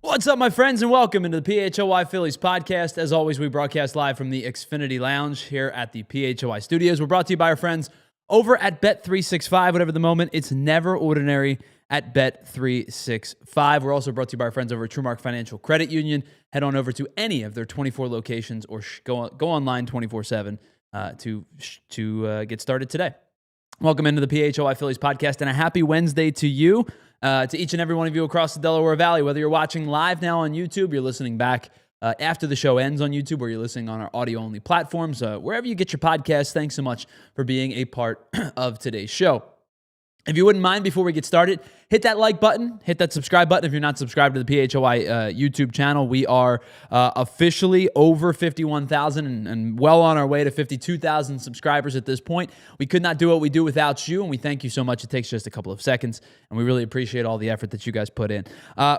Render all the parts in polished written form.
What's up, my friends, and welcome into the PHLY Phillies Podcast. As always, we broadcast live from the Xfinity Lounge here at the PHLY Studios. We're brought to you by our friends over at Bet365. Whatever the moment, it's never ordinary at Bet365. We're also brought to you by our friends over at TrueMark Financial Credit Union. Head on over to any of their 24 locations or go online 24/7 to get started today. Welcome into the PHLY Phillies Podcast, and a happy Wednesday to you. To each and every one of you across the Delaware Valley, whether you're watching live now on YouTube, you're listening back after the show ends on YouTube, or you're listening on our audio-only platforms, wherever you get your podcasts, thanks so much for being a part of today's show. If you wouldn't mind, before we get started, hit that like button, hit that subscribe button if you're not subscribed to the PHLY YouTube channel. We are officially over 51,000 and well on our way to 52,000 subscribers at this point. We could not do what we do without you, and we thank you so much. It takes just a couple of seconds, and we really appreciate all the effort that you guys put in.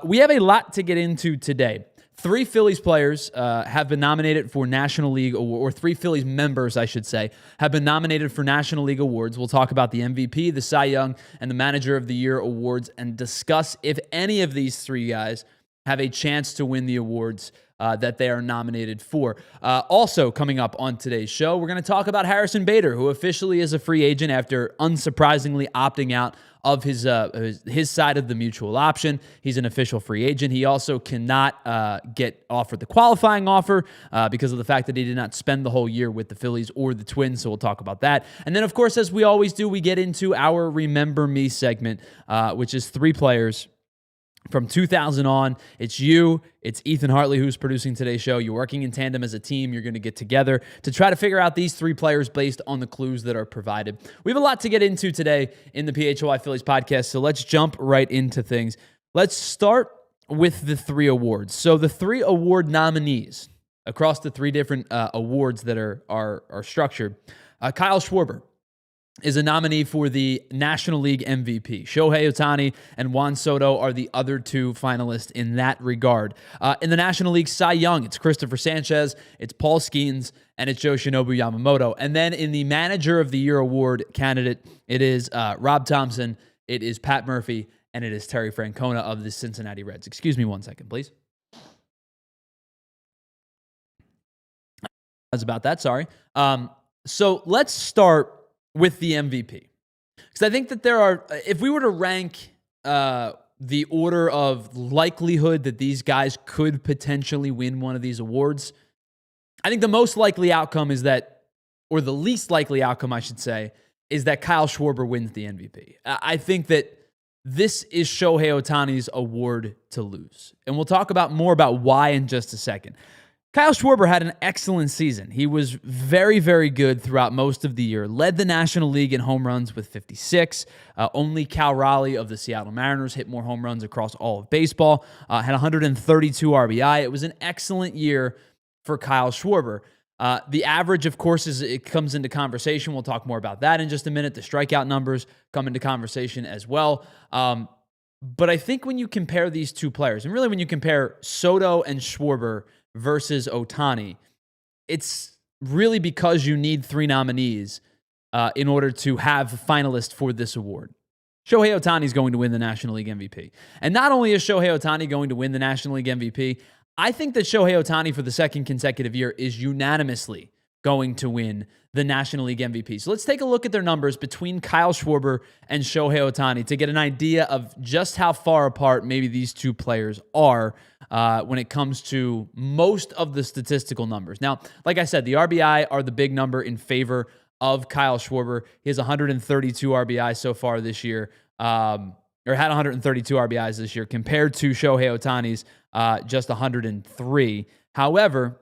We have a lot to get into today. 3 Phillies players have been nominated for National League, or 3 Phillies members, I should say, have been nominated for National League awards. We'll talk about the MVP, the Cy Young, and the Manager of the Year awards and discuss if any of these 3 guys have a chance to win the awards that they are nominated for. Also coming up on today's show, we're going to talk about Harrison Bader, who officially is a free agent after unsurprisingly opting out of his side of the mutual option. He's an official free agent. He also cannot get offered the qualifying offer because of the fact that he did not spend the whole year with the Phillies or the Twins, so we'll talk about that. And then, of course, as we always do, we get into our Remember Me segment, which is 3 players from 2000 on. It's you, it's Ethan Hartley who's producing today's show. You're working in tandem as a team. You're going to get together to try to figure out these 3 players based on the clues that are provided. We have a lot to get into today in the PHLY Phillies Podcast, so let's jump right into things. Let's start with the 3 awards. So the 3 award nominees across the 3 different awards that are structured. Kyle Schwarber is a nominee for the National League MVP. Shohei Ohtani and Juan Soto are the other 2 finalists in that regard. In the National League Cy Young, it's Cristopher Sánchez, it's Paul Skeens, and it's Yoshinobu Yamamoto. And then in the Manager of the Year award candidate, it is Rob Thomson, it is Pat Murphy, and it is Terry Francona of the Cincinnati Reds. Excuse me one second, please. That's about that, sorry. So let's start with the MVP. Because I think that there are, if we were to rank the order of likelihood that these guys could potentially win one of these awards, I think the most likely outcome is that, or the least likely outcome, I should say, is that Kyle Schwarber wins the MVP. I think that this is Shohei Ohtani's award to lose. And we'll talk more about why in just a second. Kyle Schwarber had an excellent season. He was very, very good throughout most of the year. Led the National League in home runs with 56. Only Cal Raleigh of the Seattle Mariners hit more home runs across all of baseball. Had 132 RBI. It was an excellent year for Kyle Schwarber. The average, of course, it comes into conversation. We'll talk more about that in just a minute. The strikeout numbers come into conversation as well. But I think when you compare these 2 players, and really when you compare Soto and Schwarber versus Ohtani, it's really because you need 3 nominees in order to have a finalist for this award. Shohei Ohtani is going to win the National League MVP. And not only is Shohei Ohtani going to win the National League MVP, I think that Shohei Ohtani for the 2nd consecutive year is unanimously going to win the National League MVP. So let's take a look at their numbers between Kyle Schwarber and Shohei Ohtani to get an idea of just how far apart maybe these 2 players are when it comes to most of the statistical numbers. Now, like I said, the RBI are the big number in favor of Kyle Schwarber. He has 132 RBI so far this year, or had 132 RBIs this year compared to Shohei Ohtani's just 103. However,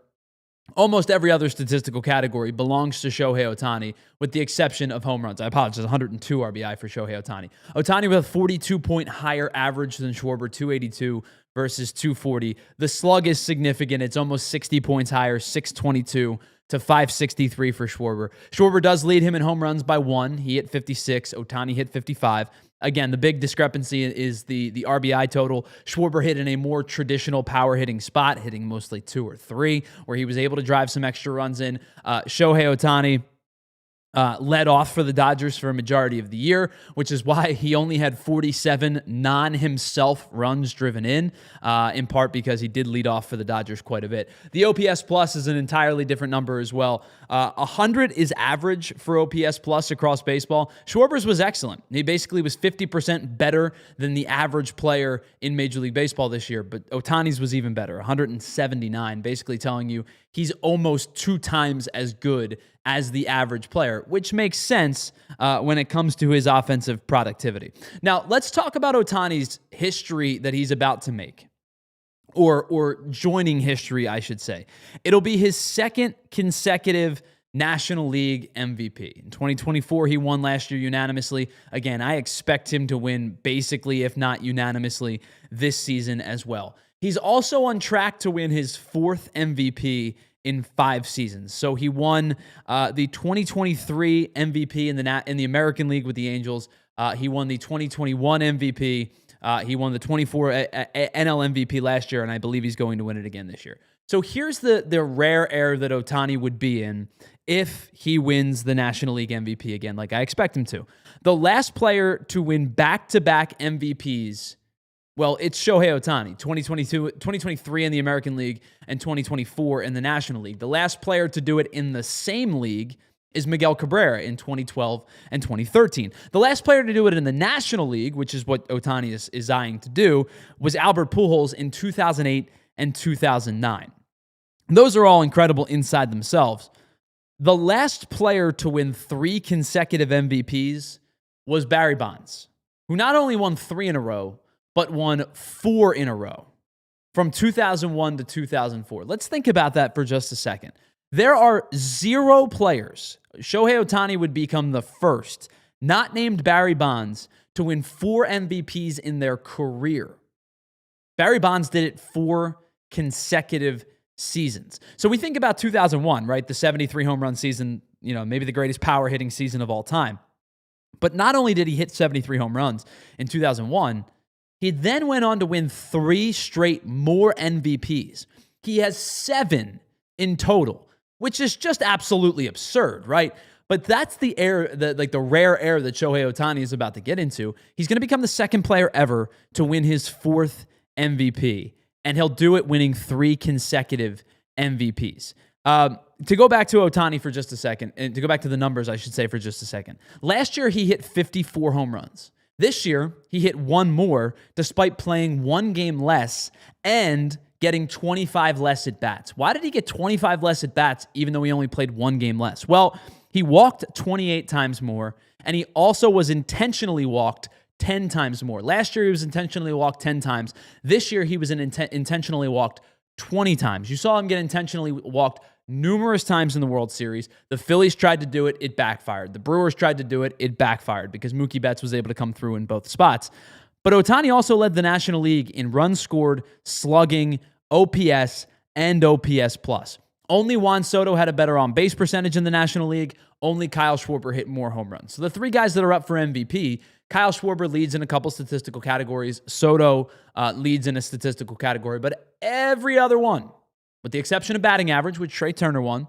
almost every other statistical category belongs to Shohei Ohtani, with the exception of home runs. I apologize, 102 RBI for Shohei Ohtani. Ohtani with a 42-point higher average than Schwarber, 282 versus 240. The slug is significant. It's almost 60 points higher, 622 to 563 for Schwarber. Schwarber does lead him in home runs by 1. He hit 56. Ohtani hit 55. Again, the big discrepancy is the RBI total. Schwarber hit in a more traditional power hitting spot, hitting mostly 2 or 3, where he was able to drive some extra runs in. Shohei Ohtani led off for the Dodgers for a majority of the year, which is why he only had 47 non-himself runs driven in part because he did lead off for the Dodgers quite a bit. The OPS plus is an entirely different number as well. 100 is average for OPS plus across baseball. Schwarber's was excellent. He basically was 50% better than the average player in Major League Baseball this year, but Ohtani's was even better, 179, basically telling you he's almost 2 times as good as the average player, which makes sense when it comes to his offensive productivity. Now, let's talk about Ohtani's history that he's about to make, or joining history, I should say. It'll be his second consecutive National League MVP. In 2024, he won last year unanimously. Again, I expect him to win basically, if not unanimously, this season as well. He's also on track to win his 4th MVP in 5 seasons. So he won the 2023 MVP in the American League with the Angels. He won the 2021 MVP. He won the 24 NL MVP last year, and I believe he's going to win it again this year. So here's the rare air that Ohtani would be in if he wins the National League MVP again, like I expect him to. The last player to win back-to-back MVPs, well, it's Shohei Ohtani, 2023 in the American League and 2024 in the National League. The last player to do it in the same league is Miguel Cabrera in 2012 and 2013. The last player to do it in the National League, which is what Ohtani is eyeing to do, was Albert Pujols in 2008 and 2009. Those are all incredible inside themselves. The last player to win 3 consecutive MVPs was Barry Bonds, who not only won 3 in a row, but won 4 in a row from 2001 to 2004. Let's think about that for just a second. There are 0 players. Shohei Ohtani would become the first, not named Barry Bonds, to win 4 MVPs in their career. Barry Bonds did it 4 consecutive seasons. So we think about 2001, right? The 73 home run season, maybe the greatest power hitting season of all time. But not only did he hit 73 home runs in 2001, he then went on to win 3 straight more MVPs. He has 7 in total, which is just absolutely absurd, right? But that's the rare air that Shohei Ohtani is about to get into. He's going to become the second player ever to win his 4th MVP, and he'll do it winning 3 consecutive MVPs. To go back to Ohtani for just a second, and to go back to the numbers, I should say, for just a second. Last year, he hit 54 home runs. This year, he hit 1 more despite playing 1 game less and getting 25 less at-bats. Why did he get 25 less at-bats even though he only played 1 game less? Well, he walked 28 times more, and he also was intentionally walked 10 times more. Last year, he was intentionally walked 10 times. This year, he was intentionally walked 20 times. You saw him get intentionally walked numerous times in the World Series. The Phillies tried to do it. It backfired. The Brewers tried to do it. It backfired because Mookie Betts was able to come through in both spots. But Ohtani also led the National League in runs scored, slugging, OPS, and OPS plus. Only Juan Soto had a better on-base percentage in the National League. Only Kyle Schwarber hit more home runs. So the 3 guys that are up for MVP, Kyle Schwarber leads in a couple statistical categories. Soto leads in a statistical category. But every other one, with the exception of batting average, which Trey Turner won,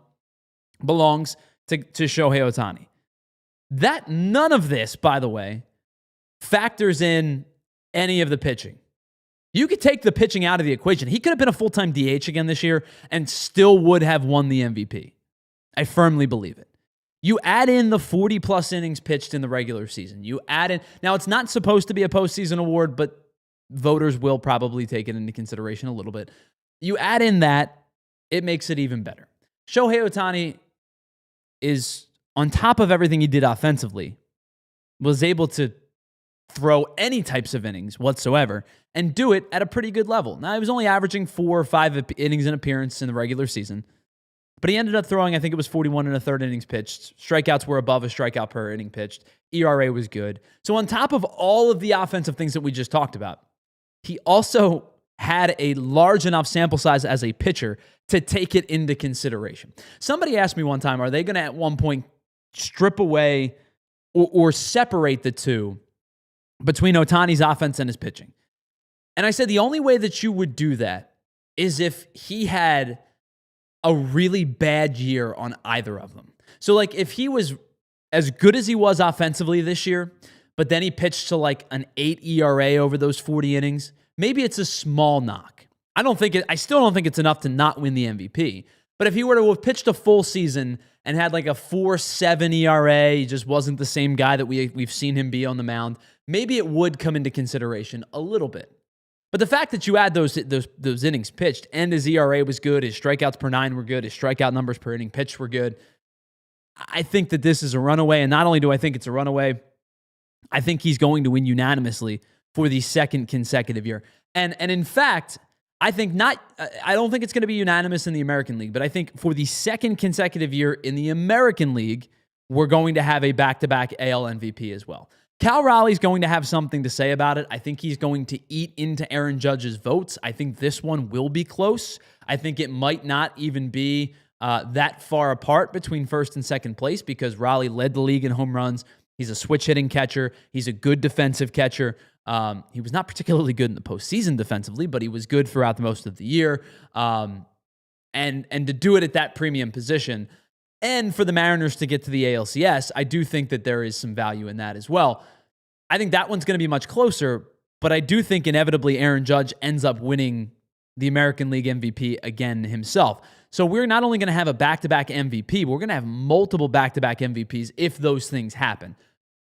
belongs to Shohei Ohtani. None of this, by the way, factors in any of the pitching. You could take the pitching out of the equation. He could have been a full-time DH again this year and still would have won the MVP. I firmly believe it. You add in the 40-plus innings pitched in the regular season. You add in... Now, it's not supposed to be a postseason award, but voters will probably take it into consideration a little bit. You add in that, it makes it even better. Shohei Ohtani is, on top of everything he did offensively, was able to throw any types of innings whatsoever and do it at a pretty good level. Now, he was only averaging 4 or 5 innings in appearance in the regular season, but he ended up throwing, I think it was 41 1/3 innings pitched. Strikeouts were above a strikeout per inning pitched. ERA was good. So on top of all of the offensive things that we just talked about, he also had a large enough sample size as a pitcher to take it into consideration. Somebody asked me one time, are they going to at one point strip away or separate the two between Ohtani's offense and his pitching? And I said the only way that you would do that is if he had a really bad year on either of them. So like if he was as good as he was offensively this year, but then he pitched to like an 8 ERA over those 40 innings, maybe it's a small knock. I still don't think it's enough to not win the MVP. But if he were to have pitched a full season and had like a 4.7 ERA, he just wasn't the same guy that we've seen him be on the mound, maybe it would come into consideration a little bit. But the fact that you add those innings pitched and his ERA was good, his strikeouts per 9 were good, his strikeout numbers per inning pitched were good, I think that this is a runaway. And not only do I think it's a runaway, I think he's going to win unanimously for the second consecutive year. And in fact, I don't think it's going to be unanimous in the American League, but I think for the second consecutive year in the American League, we're going to have a back-to-back AL MVP as well. Cal Raleigh's going to have something to say about it. I think he's going to eat into Aaron Judge's votes. I think this one will be close. I think it might not even be that far apart between first and second place because Raleigh led the league in home runs. He's a switch-hitting catcher. He's a good defensive catcher. He was not particularly good in the postseason defensively, but he was good throughout most of the year. And to do it at that premium position, and for the Mariners to get to the ALCS, I do think that there is some value in that as well. I think that one's going to be much closer, but I do think inevitably Aaron Judge ends up winning the American League MVP again himself. So we're not only going to have a back-to-back MVP, but we're going to have multiple back-to-back MVPs if those things happen.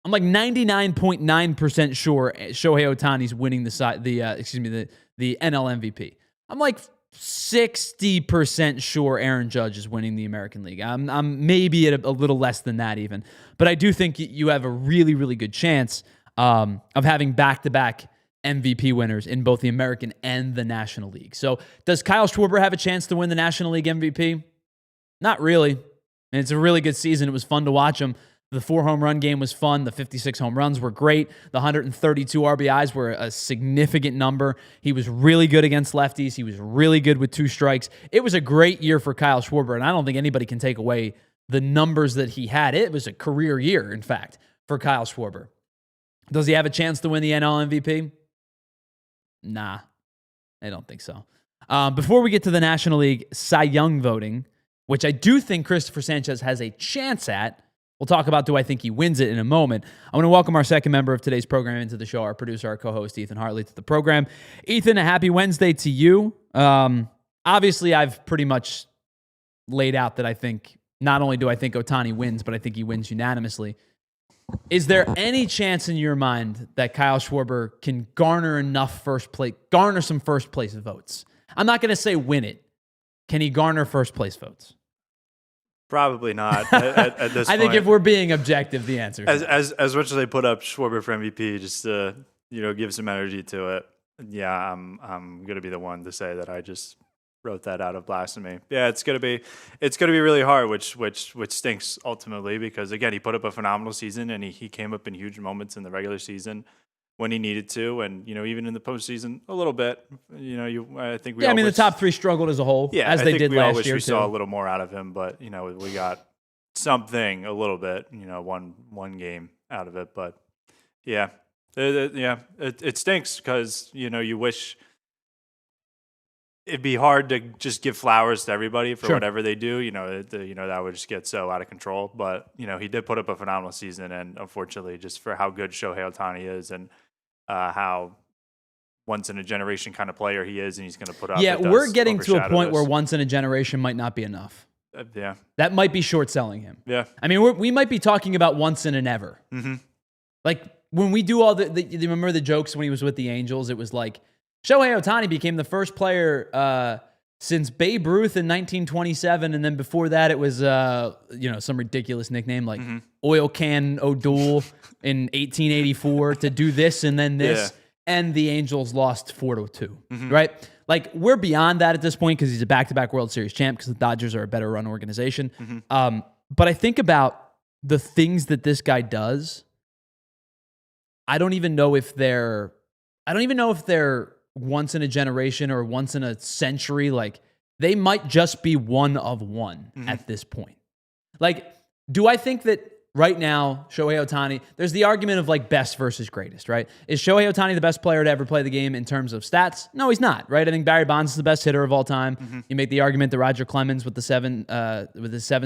I'm like 99.9% sure Shohei Ohtani's winning the NL MVP. I'm like 60% sure Aaron Judge is winning the American League. I'm maybe at a little less than that even. But I do think you have a really, really good chance of having back-to-back MVP winners in both the American and the National League. So does Kyle Schwarber have a chance to win the National League MVP? Not really. And it's a really good season. It was fun to watch him. The 4 home run game was fun. The 56 home runs were great. The 132 RBIs were a significant number. He was really good against lefties. He was really good with 2 strikes. It was a great year for Kyle Schwarber, and I don't think anybody can take away the numbers that he had. It was a career year, in fact, for Kyle Schwarber. Does he have a chance to win the NL MVP? Nah, I don't think so. Before we get to the National League Cy Young voting, which I do think Cristopher Sánchez has a chance at, we'll talk about do I think he wins it in a moment. I want to welcome our second member of today's program into the show, our producer, our co-host, Ethan Hartley, to the program. Ethan, a happy Wednesday to you. Obviously, I've pretty much laid out that I think, not only do I think Ohtani wins, but I think he wins unanimously. Is there any chance in your mind that Kyle Schwarber can garner some first place votes? I'm not going to say win it. Can he garner first place votes? Probably not at this point. I think if we're being objective, the answer is as much as they put up Schwarber for MVP, just to give some energy to it. Yeah, I'm gonna be the one to say that I just wrote that out of blasphemy. Yeah, it's gonna be really hard, which stinks ultimately because again he put up a phenomenal season and he came up in huge moments in the regular season when he needed to, and even in the postseason a little bit. I think we. The top 3 struggled as a whole, as they did last year. We saw a little more out of him, but we got something a little bit, one game out of it. But yeah, it stinks because you wish. It'd be hard to just give flowers to everybody for whatever they do. That would just get so out of control. But he did put up a phenomenal season, and unfortunately, just for how good Shohei Ohtani is and how once in a generation kind of player he is, and he's going to put up. Yeah, we're getting to a point where once in a generation might not be enough. Yeah, that might be short selling him. Yeah, I mean we might be talking about once in an ever. Mm-hmm. Like when we do all you remember the jokes when he was with the Angels? It was like Shohei Ohtani became the first player since Babe Ruth in 1927, and then before that it was some ridiculous nickname like Oil Can O'Doul in 1884 to do this and then this, and the Angels lost 4-2, right? Like, we're beyond that at this point because he's a back-to-back World Series champ because the Dodgers are a better run organization. But I think about the things that this guy does. I don't even know if they're once in a generation or once in a century. Like, they might just be one of one at this point. Like, do I think that right now, Shohei Ohtani, there's the argument of like best versus greatest, right? Is Shohei Ohtani the best player to ever play the game in terms of stats? No, he's not, right? I think Barry Bonds is the best hitter of all time. You make the argument that Roger Clemens with the seven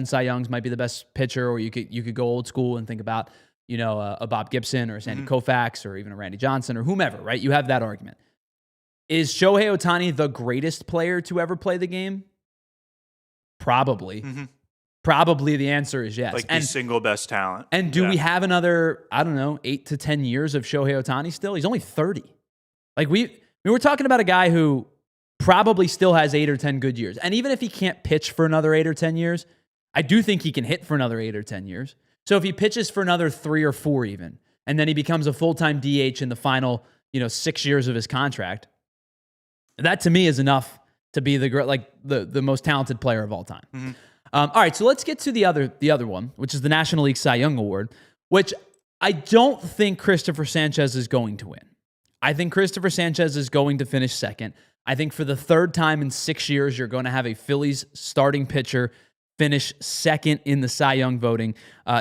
Cy Youngs might be the best pitcher, or you could go old school and think about, a Bob Gibson or a Sandy Koufax or even a Randy Johnson or whomever, right? You have that argument. Is Shohei Ohtani the greatest player to ever play the game? Probably. Probably the answer is yes. Like the single best talent. And do we have another, 8 to 10 years of Shohei Ohtani still? He's only 30. Like we're talking about a guy who probably still has 8 or 10 good years. And even if he can't pitch for another 8 or 10 years, I do think he can hit for another 8 or 10 years. So if he pitches for another 3 or 4 even, and then he becomes a full-time DH in the final, 6 years of his contract, that to me is enough to be the most talented player of all time. All right, so let's get to the other one, which is the National League Cy Young Award, which I don't think Cristopher Sánchez is going to win. I think Cristopher Sánchez is going to finish second. I think for the third time in 6 years, you're going to have a Phillies starting pitcher finish second in the Cy Young voting.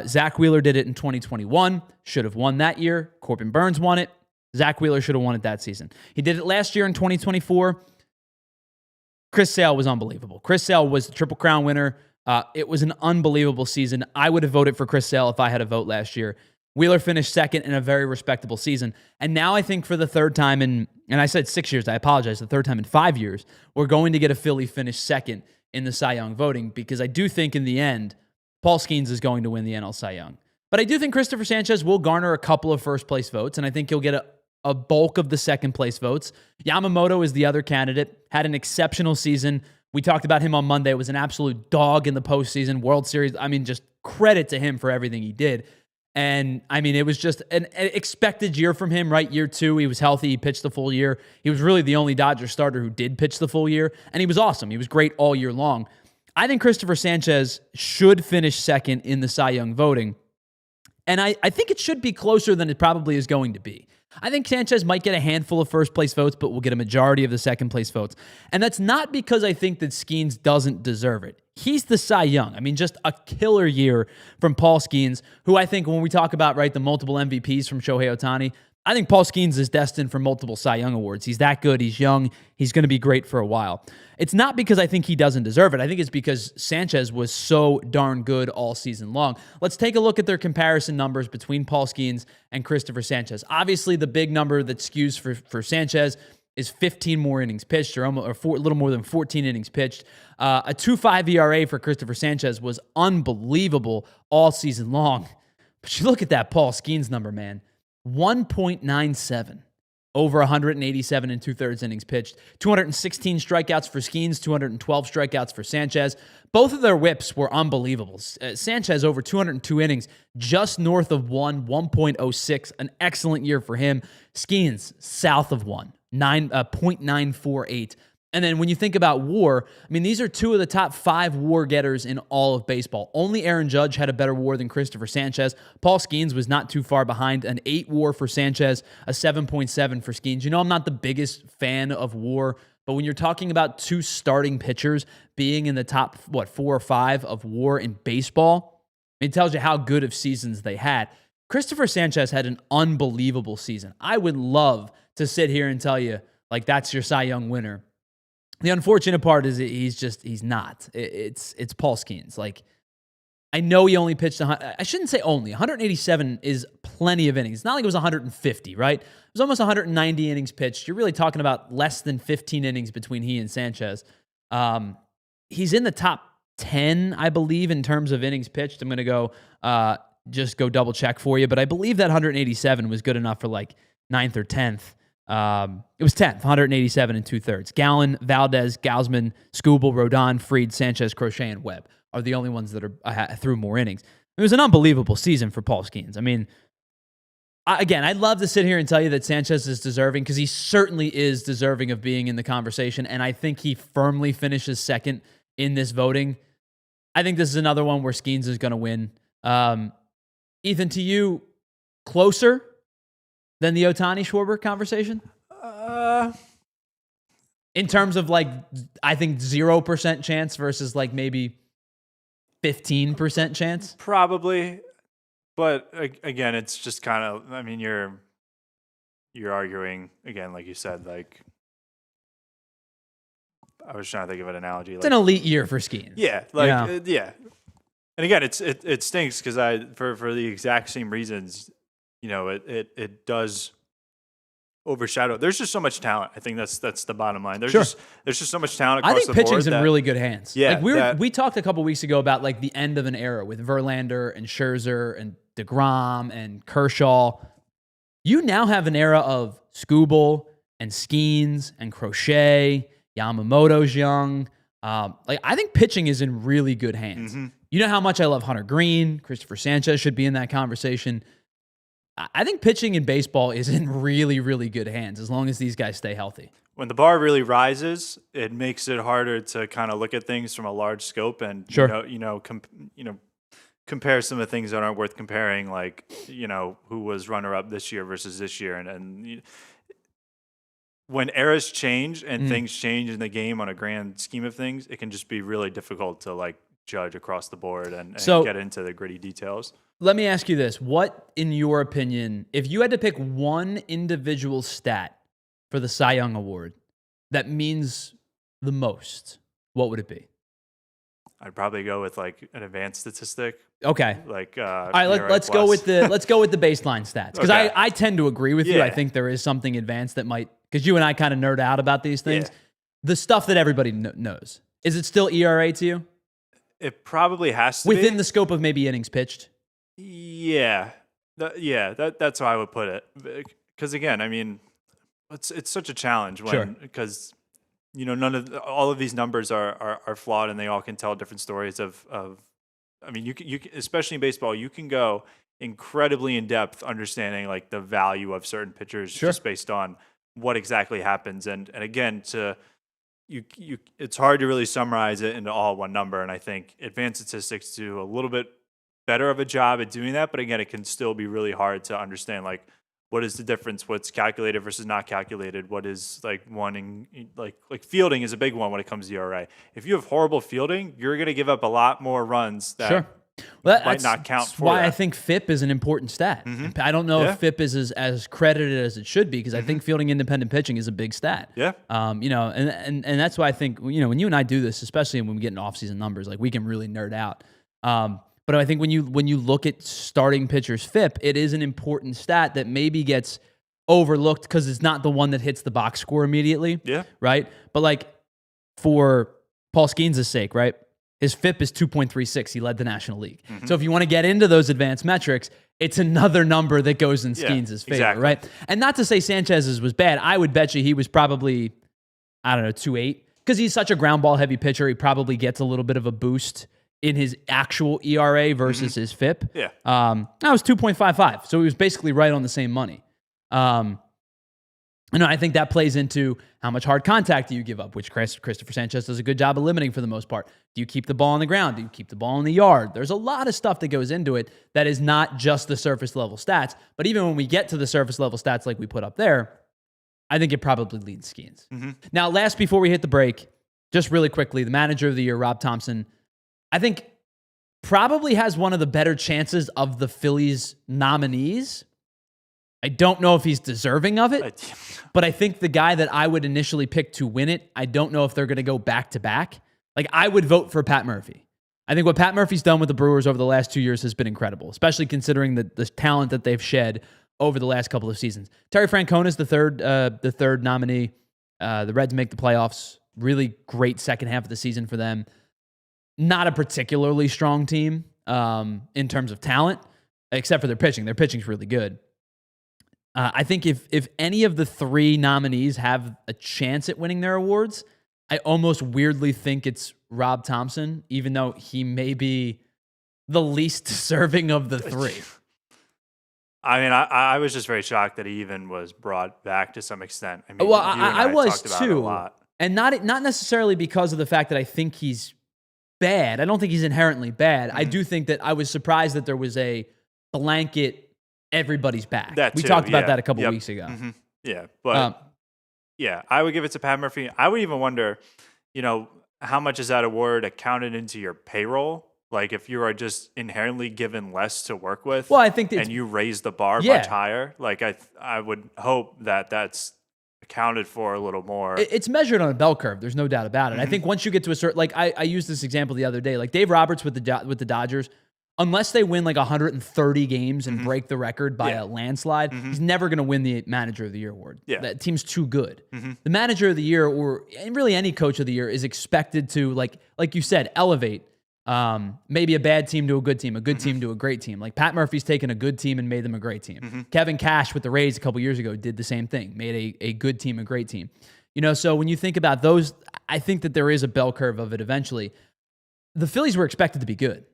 Zach Wheeler did it in 2021, should have won that year. Corbin Burns won it. Zach Wheeler should have won it that season. He did it last year in 2024. Chris Sale was unbelievable. Chris Sale was the Triple Crown winner. It was an unbelievable season. I would have voted for Chris Sale if I had a vote last year. Wheeler finished second in a very respectable season. And now I think for the third time and I said 6 years, I apologize, the third time in 5 years, we're going to get a Philly finish second in the Cy Young voting because I do think in the end, Paul Skeens is going to win the NL Cy Young. But I do think Cristopher Sánchez will garner a couple of first place votes, and I think he'll get a bulk of the second place votes. Yamamoto is the other candidate, had an exceptional season. We talked about him on Monday. It was an absolute dog in the postseason, World Series. I mean, just credit to him for everything he did. And, I mean, it was just an expected year from him, right? Year 2, he was healthy. He pitched the full year. He was really the only Dodger starter who did pitch the full year. And he was awesome. He was great all year long. I think Cristopher Sánchez should finish second in the Cy Young voting. And I think it should be closer than it probably is going to be. I think Sánchez might get a handful of first-place votes, but will get a majority of the second-place votes. And that's not because I think that Skeens doesn't deserve it. He's the Cy Young. I mean, just a killer year from Paul Skeens, who I think when we talk about, right, the multiple MVPs from Shohei Ohtani, I think Paul Skeens is destined for multiple Cy Young awards. He's that good. He's young. He's going to be great for a while. It's not because I think he doesn't deserve it. I think it's because Sánchez was so darn good all season long. Let's take a look at their comparison numbers between Paul Skeens and Cristopher Sánchez. Obviously, the big number that skews for Sánchez is 15 more innings pitched, or a little more than 14 innings pitched. A 2.5 ERA for Cristopher Sánchez was unbelievable all season long. But you look at that Paul Skeens number, man. 1.97 over 187 and 2/3 innings pitched. 216 strikeouts for Skeens, 212 strikeouts for Sánchez. Both of their whips were unbelievable. Sánchez over 202 innings, just north of 1.06, an excellent year for him. Skeens south of 0.948. And then when you think about WAR, I mean, these are two of the top 5 WAR getters in all of baseball. Only Aaron Judge had a better WAR than Cristopher Sánchez. Paul Skeens was not too far behind. An 8 WAR for Sánchez, a 7.7 for Skeens. You know, I'm not the biggest fan of WAR, but when you're talking about two starting pitchers being in the top, 4 or 5 of WAR in baseball, it tells you how good of seasons they had. Cristopher Sánchez had an unbelievable season. I would love to sit here and tell you, like, that's your Cy Young winner. The unfortunate part is he's not. It's Paul Skeens. Like, I know he only pitched, I shouldn't say only, 187 is plenty of innings. It's not like it was 150, right? It was almost 190 innings pitched. You're really talking about less than 15 innings between he and Sánchez. He's in the top 10, I believe, in terms of innings pitched. I'm going to go just go double check for you, but I believe that 187 was good enough for like 9th or 10th. It was 10th, 187 and 2/3. Gallen, Valdez, Gausman, Skubal, Rodon, Fried, Sanchez, Crochet, and Webb are the only ones that are threw more innings. It was an unbelievable season for Paul Skeens. I mean, again, I'd love to sit here and tell you that Sanchez is deserving because he certainly is deserving of being in the conversation, and I think he firmly finishes second in this voting. I think this is another one where Skeens is going to win. Ethan, to you, closer than the Ohtani Schwarber conversation? In terms of like, I think 0% chance versus like maybe 15% chance? Probably. But again, it's just kind of, I mean, you're arguing, again, like you said, like, I was trying to think of an analogy. It's an elite year for Skeens. Yeah. Like, yeah. And again, it stinks because for the exact same reasons, you know, it does overshadow. There's just so much talent. I think that's the bottom line. There's just so much talent across the board. I think pitching's in really good hands. Yeah, like we talked a couple weeks ago about like the end of an era with Verlander and Scherzer and DeGrom and Kershaw. You now have an era of Skubal and Skeens and Crochet. Yamamoto's young. Like I think pitching is in really good hands. Mm-hmm. You know how much I love Hunter Green. Cristopher Sánchez should be in that conversation. I think pitching in baseball is in really, really good hands as long as these guys stay healthy. When the bar really rises, it makes it harder to kind of look at things from a large scope and compare some of the things that aren't worth comparing, like who was runner-up this year versus this year, and when eras change and things change in the game on a grand scheme of things, it can just be really difficult to like judge across the board and get into the gritty details. Let me ask you this. What, in your opinion, if you had to pick one individual stat for the Cy Young Award that means the most, what would it be? I'd probably go with like an advanced statistic. Okay. Like all right, let's go with the baseline stats. Because okay. I tend to agree with you. I think there is something advanced that might, because you and I kind of nerd out about these things. Yeah. The stuff that everybody knows. Is it still ERA to you? It probably has to within be. The scope of maybe innings pitched? Yeah. That's how I would put it. Because again, I mean, it's such a challenge because all of these numbers are flawed and they all can tell different stories of I mean, you can especially in baseball, you can go incredibly in depth understanding like the value of certain pitchers just based on what exactly happens. And again, it's hard to really summarize it into all one number. And I think advanced statistics do a little bit better of a job at doing that. But again, it can still be really hard to understand like what is the difference, what's calculated versus not calculated, what is like wanting like fielding is a big one when it comes to ERA. If you have horrible fielding, you're going to give up a lot more runs that might not count for why that. I think FIP is an important stat. Mm-hmm. I don't know if FIP is as credited as it should be because I think fielding independent pitching is a big stat. Yeah. And that's why I think, when you and I do this, especially when we get in off-season numbers, like we can really nerd out. But I think when you look at starting pitchers' FIP, it is an important stat that maybe gets overlooked because it's not the one that hits the box score immediately. Yeah. Right? But like for Paul Skeens' sake, right? His FIP is 2.36. He led the National League. Mm-hmm. So if you want to get into those advanced metrics, it's another number that goes in Skeens' favor, exactly. right? And not to say Sanchez's was bad. I would bet you he was probably, 2.8. Because he's such a ground ball heavy pitcher, he probably gets a little bit of a boost in his actual ERA versus his FIP. Yeah. That was 2.55. So he was basically right on the same money. I think that plays into how much hard contact do you give up, which Cristopher Sánchez does a good job of limiting for the most part. Do you keep the ball on the ground? Do you keep the ball in the yard? There's a lot of stuff that goes into it that is not just the surface level stats. But even when we get to the surface level stats like we put up there, I think it probably leads Skeens. Mm-hmm. Now, last before we hit the break, just really quickly, the manager of the year, Rob Thomson, I think probably has one of the better chances of the Phillies nominees. I don't know if he's deserving of it, but I think the guy that I would initially pick to win it, I don't know if they're going to go back-to-back. Like, I would vote for Pat Murphy. I think what Pat Murphy's done with the Brewers over the last 2 years has been incredible, especially considering the talent that they've shed over the last couple of seasons. Terry Francona is the third nominee. The Reds make the playoffs. Really great second half of the season for them. Not a particularly strong team in terms of talent, except for their pitching. Their pitching's really good. I think if any of the three nominees have a chance at winning their awards, I almost weirdly think it's Rob Thomson, even though he may be the least deserving of the three. I mean, I was just very shocked that he even was brought back to some extent. I mean, Well, you and I was talked about it a too, lot. and not necessarily because of the fact that I think he's bad. I don't think he's inherently bad. I do think that I was surprised that there was a blanket everybody's back. We talked about that a couple weeks ago. Yeah, but yeah, I would give it to Pat Murphy. I would even wonder, how much is that award accounted into your payroll? Like if you are just inherently given less to work with, well, I think and you raise the bar much higher, like I would hope that that's accounted for a little more. It's measured on a bell curve. There's no doubt about it. I think once you get to a certain, like I used this example the other day, like Dave Roberts with the Dodgers, unless they win like 130 games and break the record by a landslide, he's never going to win the Manager of the Year award. Yeah. That team's too good. The Manager of the Year, or really any Coach of the Year, is expected to, like you said, elevate maybe a bad team to a good team to a great team. Like Pat Murphy's taken a good team and made them a great team. Kevin Cash with the Rays a couple years ago did the same thing, made a good team a great team. So when you think about those, I think that there is a bell curve of it eventually. The Phillies were expected to be good.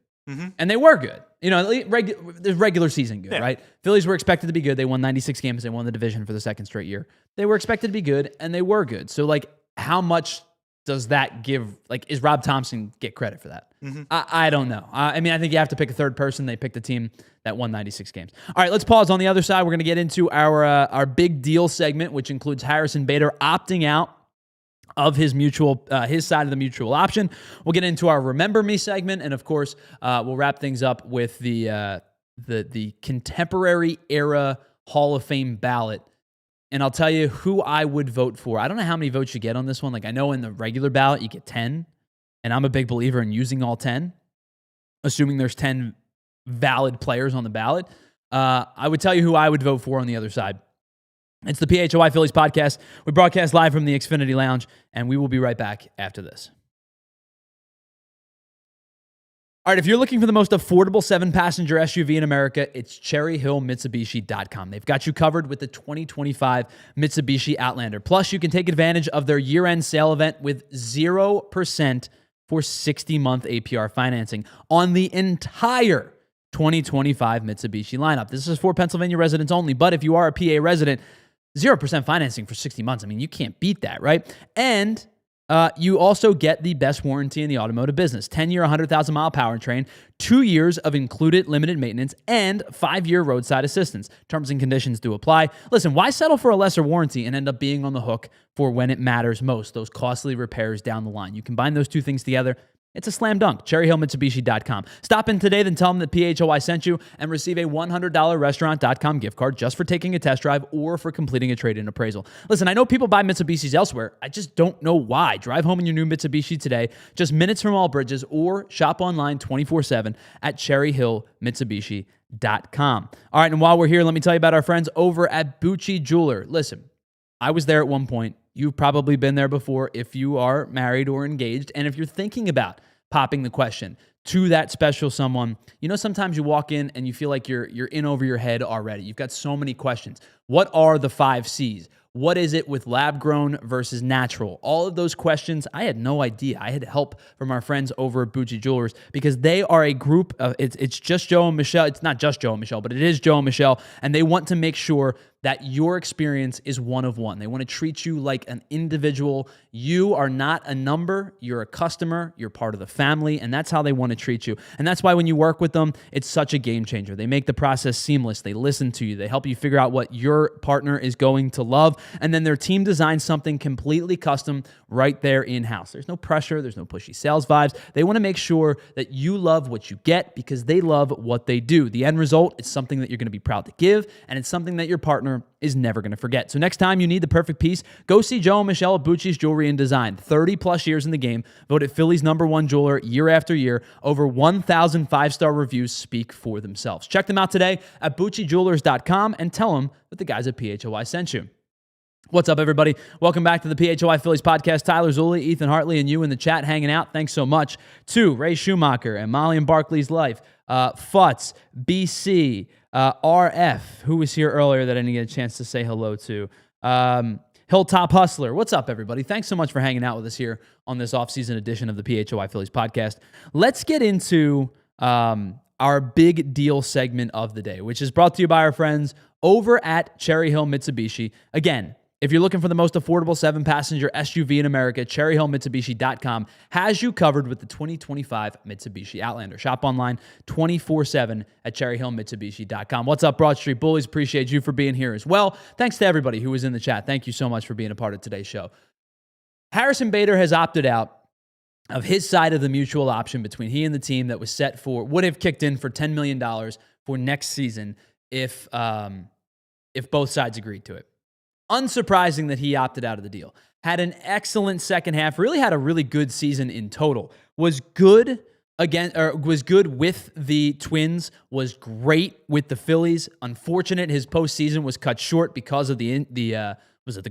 And they were good. There's regular season good, right? Phillies were expected to be good. They won 96 games. They won the division for the second straight year. They were expected to be good, and they were good. So, how much does that give? Is Rob Thomson get credit for that? I don't know. I think you have to pick a third person. They picked a team that won 96 games. All right, let's pause. On the other side, we're going to get into our big deal segment, which includes Harrison Bader opting out of his side of the mutual option. We'll get into our Remember Me segment, and of course, we'll wrap things up with the contemporary era Hall of Fame ballot. And I'll tell you who I would vote for. I don't know how many votes you get on this one. I know in the regular ballot you get 10, and I'm a big believer in using all 10, assuming there's 10 valid players on the ballot. I would tell you who I would vote for on the other side. It's the PHLY Phillies Podcast. We broadcast live from the Xfinity Lounge, and we will be right back after this. All right, if you're looking for the most affordable 7-passenger SUV in America, it's CherryHillMitsubishi.com. They've got you covered with the 2025 Mitsubishi Outlander. Plus, you can take advantage of their year-end sale event with 0% for 60-month APR financing on the entire 2025 Mitsubishi lineup. This is for Pennsylvania residents only, but if you are a PA resident, 0% financing for 60 months. You can't beat that, right? And you also get the best warranty in the automotive business. 10-year, 100,000-mile powertrain, 2 years of included limited maintenance, and 5-year roadside assistance. Terms and conditions do apply. Listen, why settle for a lesser warranty and end up being on the hook for when it matters most, those costly repairs down the line? You combine those two things together, it's a slam dunk. CherryHillMitsubishi.com. Stop in today, then tell them that PHLY sent you and receive a $100 Restaurant.com gift card just for taking a test drive or for completing a trade-in appraisal. Listen, I know people buy Mitsubishis elsewhere. I just don't know why. Drive home in your new Mitsubishi today, just minutes from all bridges, or shop online 24/7 at CherryHillMitsubishi.com. All right, and while we're here, let me tell you about our friends over at Bucci Jeweler. Listen, I was there at one point. You've probably been there before if you are married or engaged. And if you're thinking about popping the question to that special someone, sometimes you walk in and you feel like you're in over your head already. You've got so many questions. What are the 5 C's? What is it with lab-grown versus natural? All of those questions, I had no idea. I had help from our friends over at Bucci Jewelers because they are a group of, it's just Joe and Michelle. It's not just Joe and Michelle, but it is Joe and Michelle, and they want to make sure that your experience is one of one. They want to treat you like an individual. You are not a number. You're a customer. You're part of the family, and that's how they want to treat you. And that's why when you work with them, it's such a game changer. They make the process seamless. They listen to you. They help you figure out what your partner is going to love, and then their team designs something completely custom right there in-house. There's no pressure. There's no pushy sales vibes. They want to make sure that you love what you get because they love what they do. The end result is something that you're going to be proud to give, and it's something that your partner is never going to forget. So next time you need the perfect piece, go see Joe and Michelle at Bucci's Jewelry and Design. 30 plus years in the game, voted Philly's #1 jeweler year after year. Over 1,000 5-star reviews speak for themselves. Check them out today at BucciJewelers.com and tell them that the guys at PHLY sent you. What's up, everybody? Welcome back to the PHLY Phillies Podcast. Tyler Zulli, Ethan Hartley, and you in the chat hanging out. Thanks so much to Ray Schumacher and Molly and Barkley's Life, Futz, BC, RF, who was here earlier that I didn't get a chance to say hello to, Hilltop Hustler. What's up, everybody? Thanks so much for hanging out with us here on this offseason edition of the PHLY Phillies Podcast. Let's get into our big deal segment of the day, which is brought to you by our friends over at Cherry Hill Mitsubishi. Again, if you're looking for the most affordable 7-passenger SUV in America, CherryHillMitsubishi.com has you covered with the 2025 Mitsubishi Outlander. Shop online 24/7 at CherryHillMitsubishi.com. What's up, Broad Street Bullies? Appreciate you for being here as well. Thanks to everybody who was in the chat. Thank you so much for being a part of today's show. Harrison Bader has opted out of his side of the mutual option between he and the team that was set for, would have kicked in for $10 million for next season if both sides agreed to it. Unsurprising that he opted out of the deal. Had an excellent second half, really had a really good season in total. Was good with the Twins, was great with the Phillies. Unfortunate his postseason was cut short because of the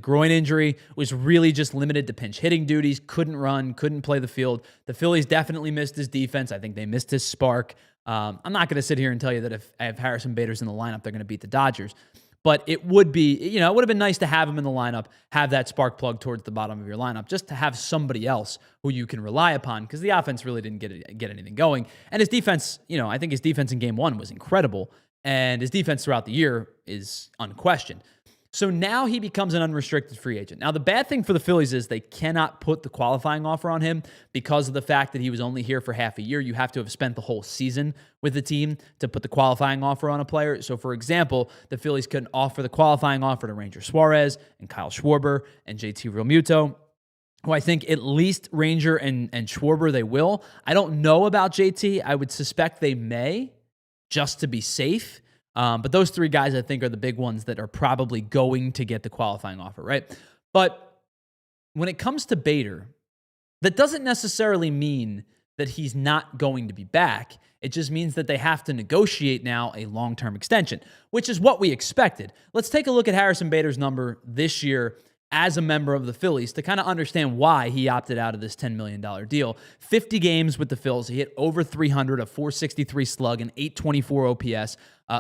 groin injury. Was really just limited to pinch hitting duties, couldn't run, couldn't play the field. The Phillies definitely missed his defense. I think they missed his spark. I'm not going to sit here and tell you that if Harrison Bader's in the lineup, they're going to beat the Dodgers. But it would be, it would have been nice to have him in the lineup, have that spark plug towards the bottom of your lineup, just to have somebody else who you can rely upon, because the offense really didn't get anything going. And his defense, I think his defense in Game 1 was incredible, and his defense throughout the year is unquestioned. So now he becomes an unrestricted free agent. Now, the bad thing for the Phillies is they cannot put the qualifying offer on him because of the fact that he was only here for half a year. You have to have spent the whole season with the team to put the qualifying offer on a player. So, for example, the Phillies couldn't offer the qualifying offer to Ranger Suarez and Kyle Schwarber and JT Realmuto, who I think at least Ranger and Schwarber, they will. I don't know about JT. I would suspect they may, just to be safe. But those three guys, I think, are the big ones that are probably going to get the qualifying offer, right? But when it comes to Bader, that doesn't necessarily mean that he's not going to be back. It just means that they have to negotiate now a long-term extension, which is what we expected. Let's take a look at Harrison Bader's number this year as a member of the Phillies to kind of understand why he opted out of this $10 million deal. 50 games with the Phils. He hit over 300, a 463 slug, an 824 OPS,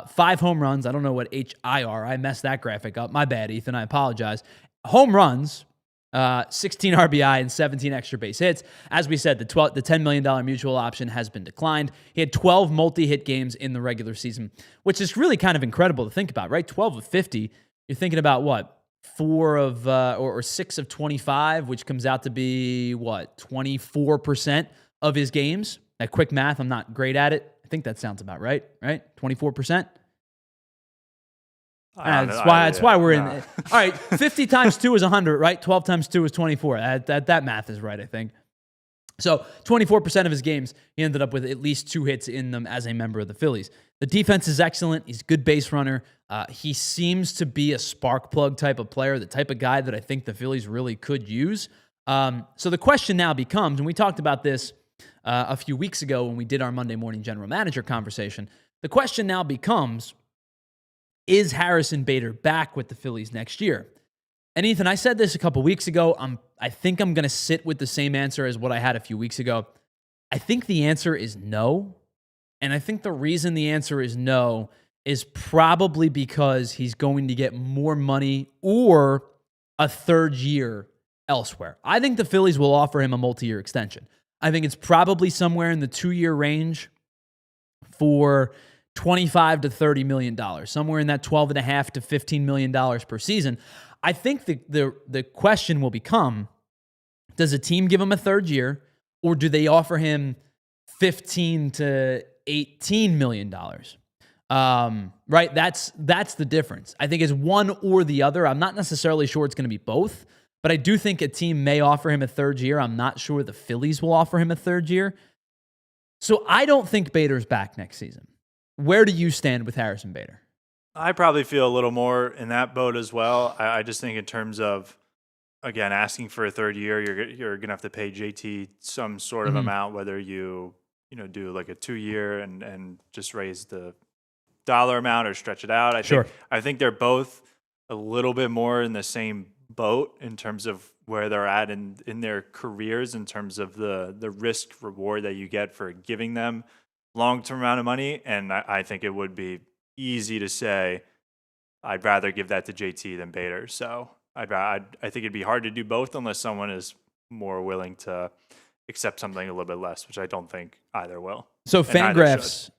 5 home runs. I don't know what HIR. I messed that graphic up. My bad, Ethan. I apologize. Home runs, 16 RBI and 17 extra base hits. As we said, the $10 million mutual option has been declined. He had 12 multi-hit games in the regular season, which is really kind of incredible to think about, right? 12 of 50. You're thinking about what? 6 of 25, which comes out to be, 24% of his games? That quick math, I'm not great at it. I think that sounds about right? 24%? That's why we're in. All right, 50 times 2 is 100, right? 12 times 2 is 24. That math is right, I think. So 24% of his games, he ended up with at least 2 hits in them as a member of the Phillies. The defense is excellent. He's a good base runner. He seems to be a spark plug type of player, the type of guy that I think the Phillies really could use. So the question now becomes, and we talked about this a few weeks ago when we did our Monday morning general manager conversation, the question now becomes, is Harrison Bader back with the Phillies next year? And Ethan, I said this a couple weeks ago. I think I'm going to sit with the same answer as what I had a few weeks ago. I think the answer is no. And I think the reason the answer is no is probably because he's going to get more money or a third year elsewhere. I think the Phillies will offer him a multi-year extension. I think it's probably somewhere in the 2-year range for $25 to $30 million, somewhere in that $12.5 to $15 million per season. I think the question will become, does a team give him a third year, or do they offer him $15 to $18 million? Right? That's the difference. I think it's one or the other. I'm not necessarily sure it's going to be both, but I do think a team may offer him a third year. I'm not sure the Phillies will offer him a third year. So I don't think Bader's back next season. Where do you stand with Harrison Bader? I probably feel a little more in that boat as well. I just think in terms of, again, asking for a third year, you're going to have to pay JT some sort of amount, whether you do like a 2-year and just raise the dollar amount or stretch it out. I think they're both a little bit more in the same boat in terms of where they're at in their careers, in terms of the risk reward that you get for giving them long-term amount of money. And I think it would be easy to say, I'd rather give that to JT than Bader. So I think it'd be hard to do both unless someone is more willing to accept something a little bit less, which I don't think either will. So Fangraphs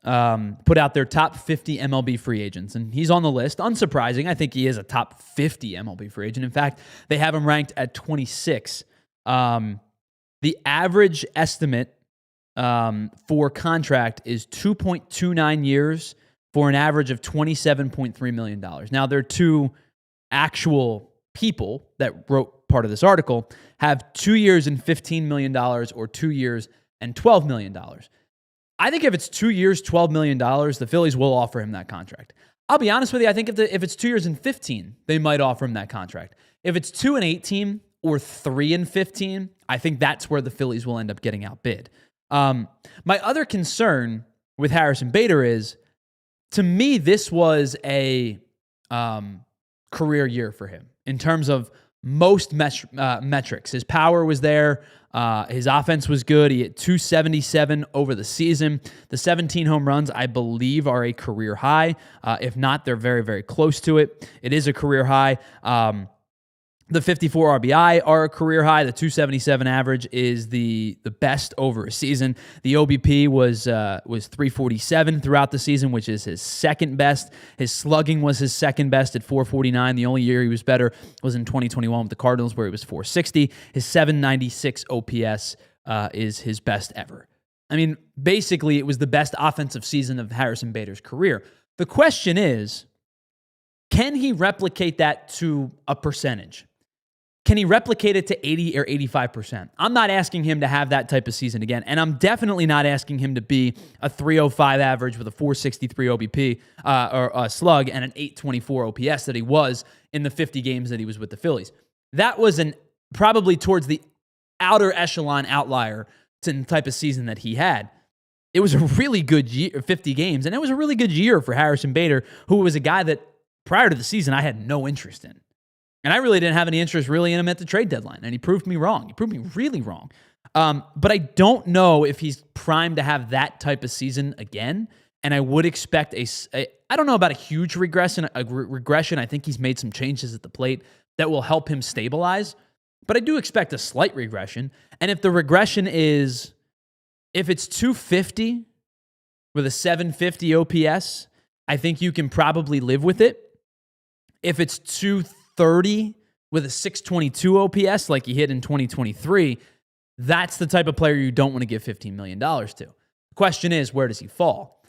put out their top 50 MLB free agents, and he's on the list. Unsurprising, I think he is a top 50 MLB free agent. In fact, they have him ranked at 26. The average estimate for contract is 2.29 years for an average of $27.3 million. Now, there are two actual people that wrote part of this article have 2 years and $15 million or 2 years and $12 million. I think if it's 2 years, $12 million, the Phillies will offer him that contract. I'll be honest with you. I think if it's 2 years and 15, they might offer him that contract. If it's 2 and 18 or 3 and 15, I think that's where the Phillies will end up getting outbid. My other concern with Harrison Bader is, to me, this was a career year for him in terms of most metrics. His power was there. His offense was good. He hit 277 over the season. The 17 home runs, I believe, are a career high. If not, they're very, very close to it. It is a career high. The 54 RBI are a career high. The 277 average is the best over a season. The OBP was 347 throughout the season, which is his second best. His slugging was his second best at 449. The only year he was better was in 2021 with the Cardinals, where he was 460. His 796 OPS is his best ever. I mean, basically, it was the best offensive season of Harrison Bader's career. The question is, can he replicate that to a percentage? Can he replicate it to 80 or 85%? I'm not asking him to have that type of season again, and I'm definitely not asking him to be a 305 average with a 463 OBP or a slug and an 824 OPS that he was in the 50 games that he was with the Phillies. That was probably towards the outer echelon outlier to the type of season that he had. It was a really good year, 50 games, and it was a really good year for Harrison Bader, who was a guy that prior to the season I had no interest in. And I really didn't have any interest really in him at the trade deadline. And he proved me wrong. He proved me really wrong. But I don't know if he's primed to have that type of season again. And I would expect I don't know about a huge regression. I think he's made some changes at the plate that will help him stabilize. But I do expect a slight regression. And if the regression is, if it's 250 with a 750 OPS, I think you can probably live with it. If it's 230 with a 622 OPS like he hit in 2023, that's the type of player you don't want to give $15 million to. The question is, where does he fall?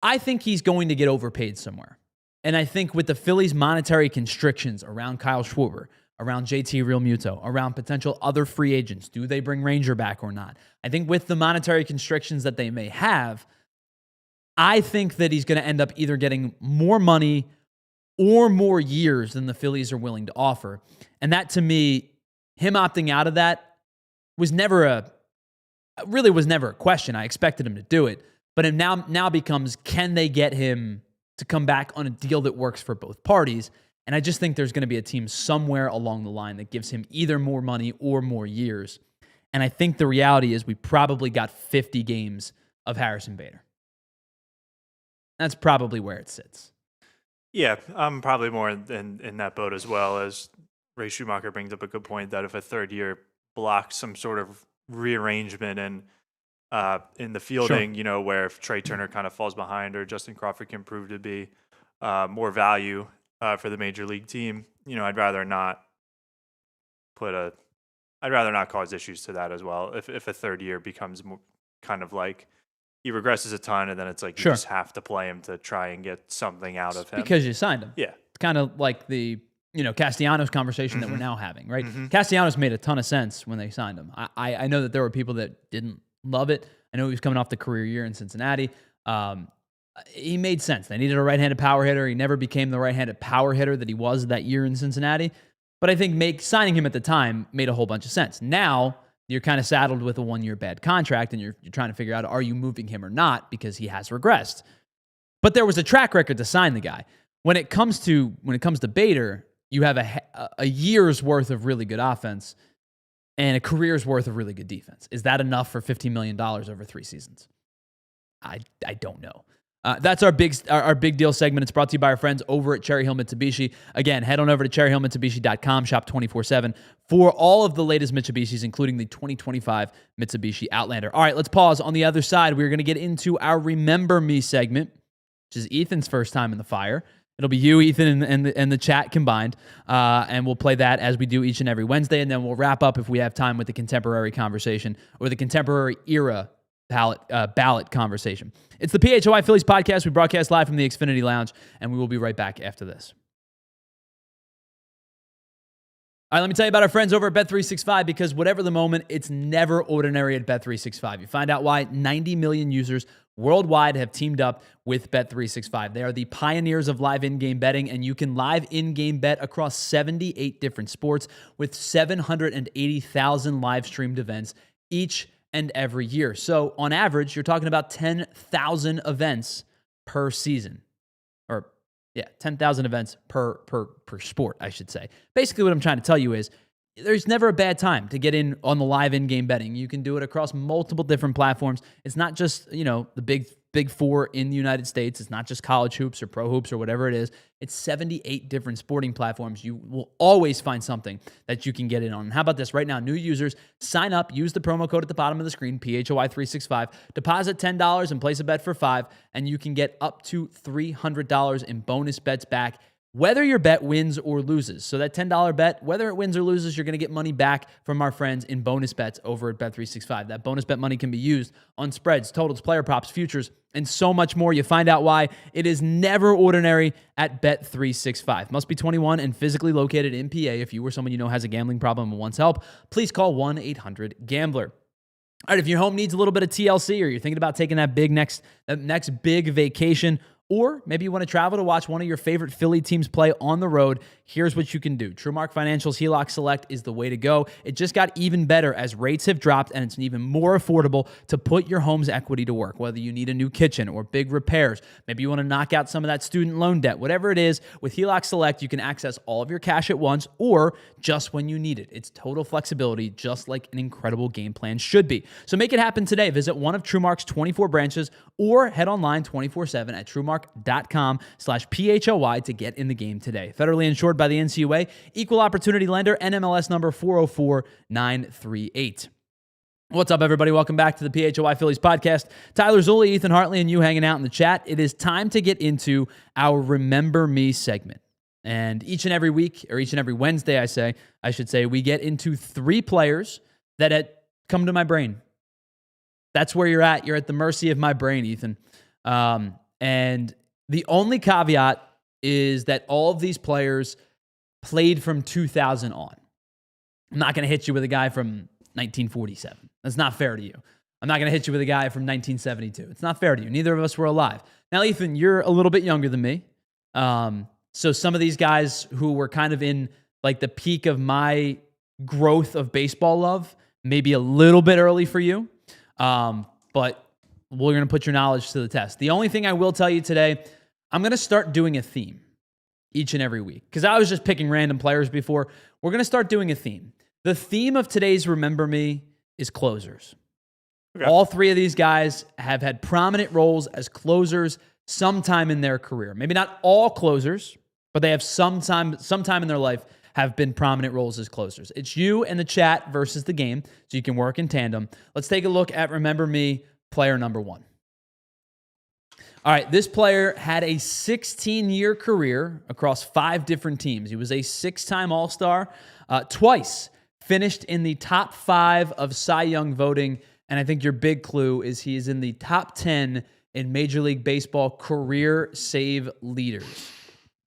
I think he's going to get overpaid somewhere. And I think with the Phillies' monetary constrictions around Kyle Schwarber, around JT Realmuto, around potential other free agents, do they bring Ranger back or not? I think with the monetary constrictions that they may have, I think that he's going to end up either getting more money or more years than the Phillies are willing to offer. And that, to me, him opting out of that was never a question. I expected him to do it. But it now becomes, can they get him to come back on a deal that works for both parties? And I just think there's going to be a team somewhere along the line that gives him either more money or more years. And I think the reality is we probably got 50 games of Harrison Bader. That's probably where it sits. Yeah, I'm probably more in that boat as well. As Ray Schumacher brings up a good point that if a third year blocks some sort of rearrangement and in the fielding, sure, where if Trey Turner kind of falls behind or Justin Crawford can prove to be more value for the major league team, I'd rather not cause issues to that as well. If a third year becomes more kind of like he regresses a ton, and then it's like you just have to play him to try and get something out of him. Because you signed him. Yeah. It's kind of like the, Castellanos conversation that we're now having, right? Castellanos made a ton of sense when they signed him. I know that there were people that didn't love it. I know he was coming off the career year in Cincinnati. He made sense. They needed a right-handed power hitter. He never became the right-handed power hitter that he was that year in Cincinnati. But I think signing him at the time made a whole bunch of sense. Now, you're kind of saddled with a 1-year bad contract, and you're trying to figure out, are you moving him or not, because he has regressed. But there was a track record to sign the guy. When it comes to Bader, you have a year's worth of really good offense and a career's worth of really good defense. Is that enough for $15 million over 3 seasons? I don't know. That's our big deal segment. It's brought to you by our friends over at Cherry Hill Mitsubishi. Again, head on over to cherryhillmitsubishi.com, shop 24/7 for all of the latest Mitsubishis, including the 2025 Mitsubishi Outlander. All right, let's pause. On the other side, we're going to get into our Remember Me segment, which is Ethan's first time in the fire. It'll be you, Ethan, and the chat combined, and we'll play that as we do each and every Wednesday, and then we'll wrap up if we have time with the contemporary conversation or the contemporary era ballot conversation. It's the PHLY Phillies Podcast. We broadcast live from the Xfinity Lounge, and we will be right back after this. All right, let me tell you about our friends over at Bet365, because whatever the moment, it's never ordinary at Bet365. You find out why 90 million users worldwide have teamed up with Bet365. They are the pioneers of live in-game betting, and you can live in-game bet across 78 different sports with 780,000 live-streamed events each and every year. So on average, you're talking about 10,000 events per season. Or 10,000 events per sport, I should say. Basically what I'm trying to tell you is there's never a bad time to get in on the live in-game betting. You can do it across multiple different platforms. It's not just, the big four in the United States. It's not just college hoops or pro hoops or whatever it is. It's 78 different sporting platforms. You will always find something that you can get in on. And how about this? Right now, new users sign up, use the promo code at the bottom of the screen, PHLY365, deposit $10 and place a bet for $5, and you can get up to $300 in bonus bets back, whether your bet wins or loses. So that $10 bet, whether it wins or loses, you're going to get money back from our friends in bonus bets over at Bet365. That bonus bet money can be used on spreads, totals, player props, futures, and so much more. You find out why it is never ordinary at Bet365. Must be 21 and physically located in PA. If you or someone you know has a gambling problem and wants help, please call 1-800-GAMBLER. All right, if your home needs a little bit of TLC, or you're thinking about taking that next big vacation, or maybe you want to travel to watch one of your favorite Philly teams play on the road, here's what you can do. TrueMark Financial's HELOC Select is the way to go. It just got even better as rates have dropped, and it's even more affordable to put your home's equity to work, whether you need a new kitchen or big repairs. Maybe you want to knock out some of that student loan debt. Whatever it is, with HELOC Select, you can access all of your cash at once or just when you need it. It's total flexibility, just like an incredible game plan should be. So make it happen today. Visit one of TrueMark's 24 branches or head online 24/7 at TrueMark.com/PHLY to get in the game today. Federally insured by the NCUA, equal opportunity lender, NMLS number 404938. What's up, everybody? Welcome back to the PHLY Phillies Podcast. Tyler Zulli, Ethan Hartley, and you hanging out in the chat. It is time to get into our Remember Me segment. And each and every week, or each and every Wednesday, I should say, we get into 3 players that had come to my brain. That's where you're at. You're at the mercy of my brain, Ethan. And the only caveat is that all of these players played from 2000 on. I'm not going to hit you with a guy from 1947. That's not fair to you. I'm not going to hit you with a guy from 1972. It's not fair to you. Neither of us were alive. Now, Ethan, you're a little bit younger than me. So some of these guys who were kind of in like the peak of my growth of baseball love, maybe a little bit early for you. But we're going to put your knowledge to the test. The only thing I will tell you today, I'm going to start doing a theme each and every week, because I was just picking random players before. We're going to start doing a theme. The theme of today's Remember Me is closers. Okay. All 3 of these guys have had prominent roles as closers sometime in their career. Maybe not all closers, but they have sometime in their life have been prominent roles as closers. It's you and the chat versus the game, so you can work in tandem. Let's take a look at Remember Me player number 1. All right, this player had a 16-year career across 5 different teams. He was a 6-time All-Star, twice finished in the top 5 of Cy Young voting, and I think your big clue is he is in the top 10 in Major League Baseball career save leaders.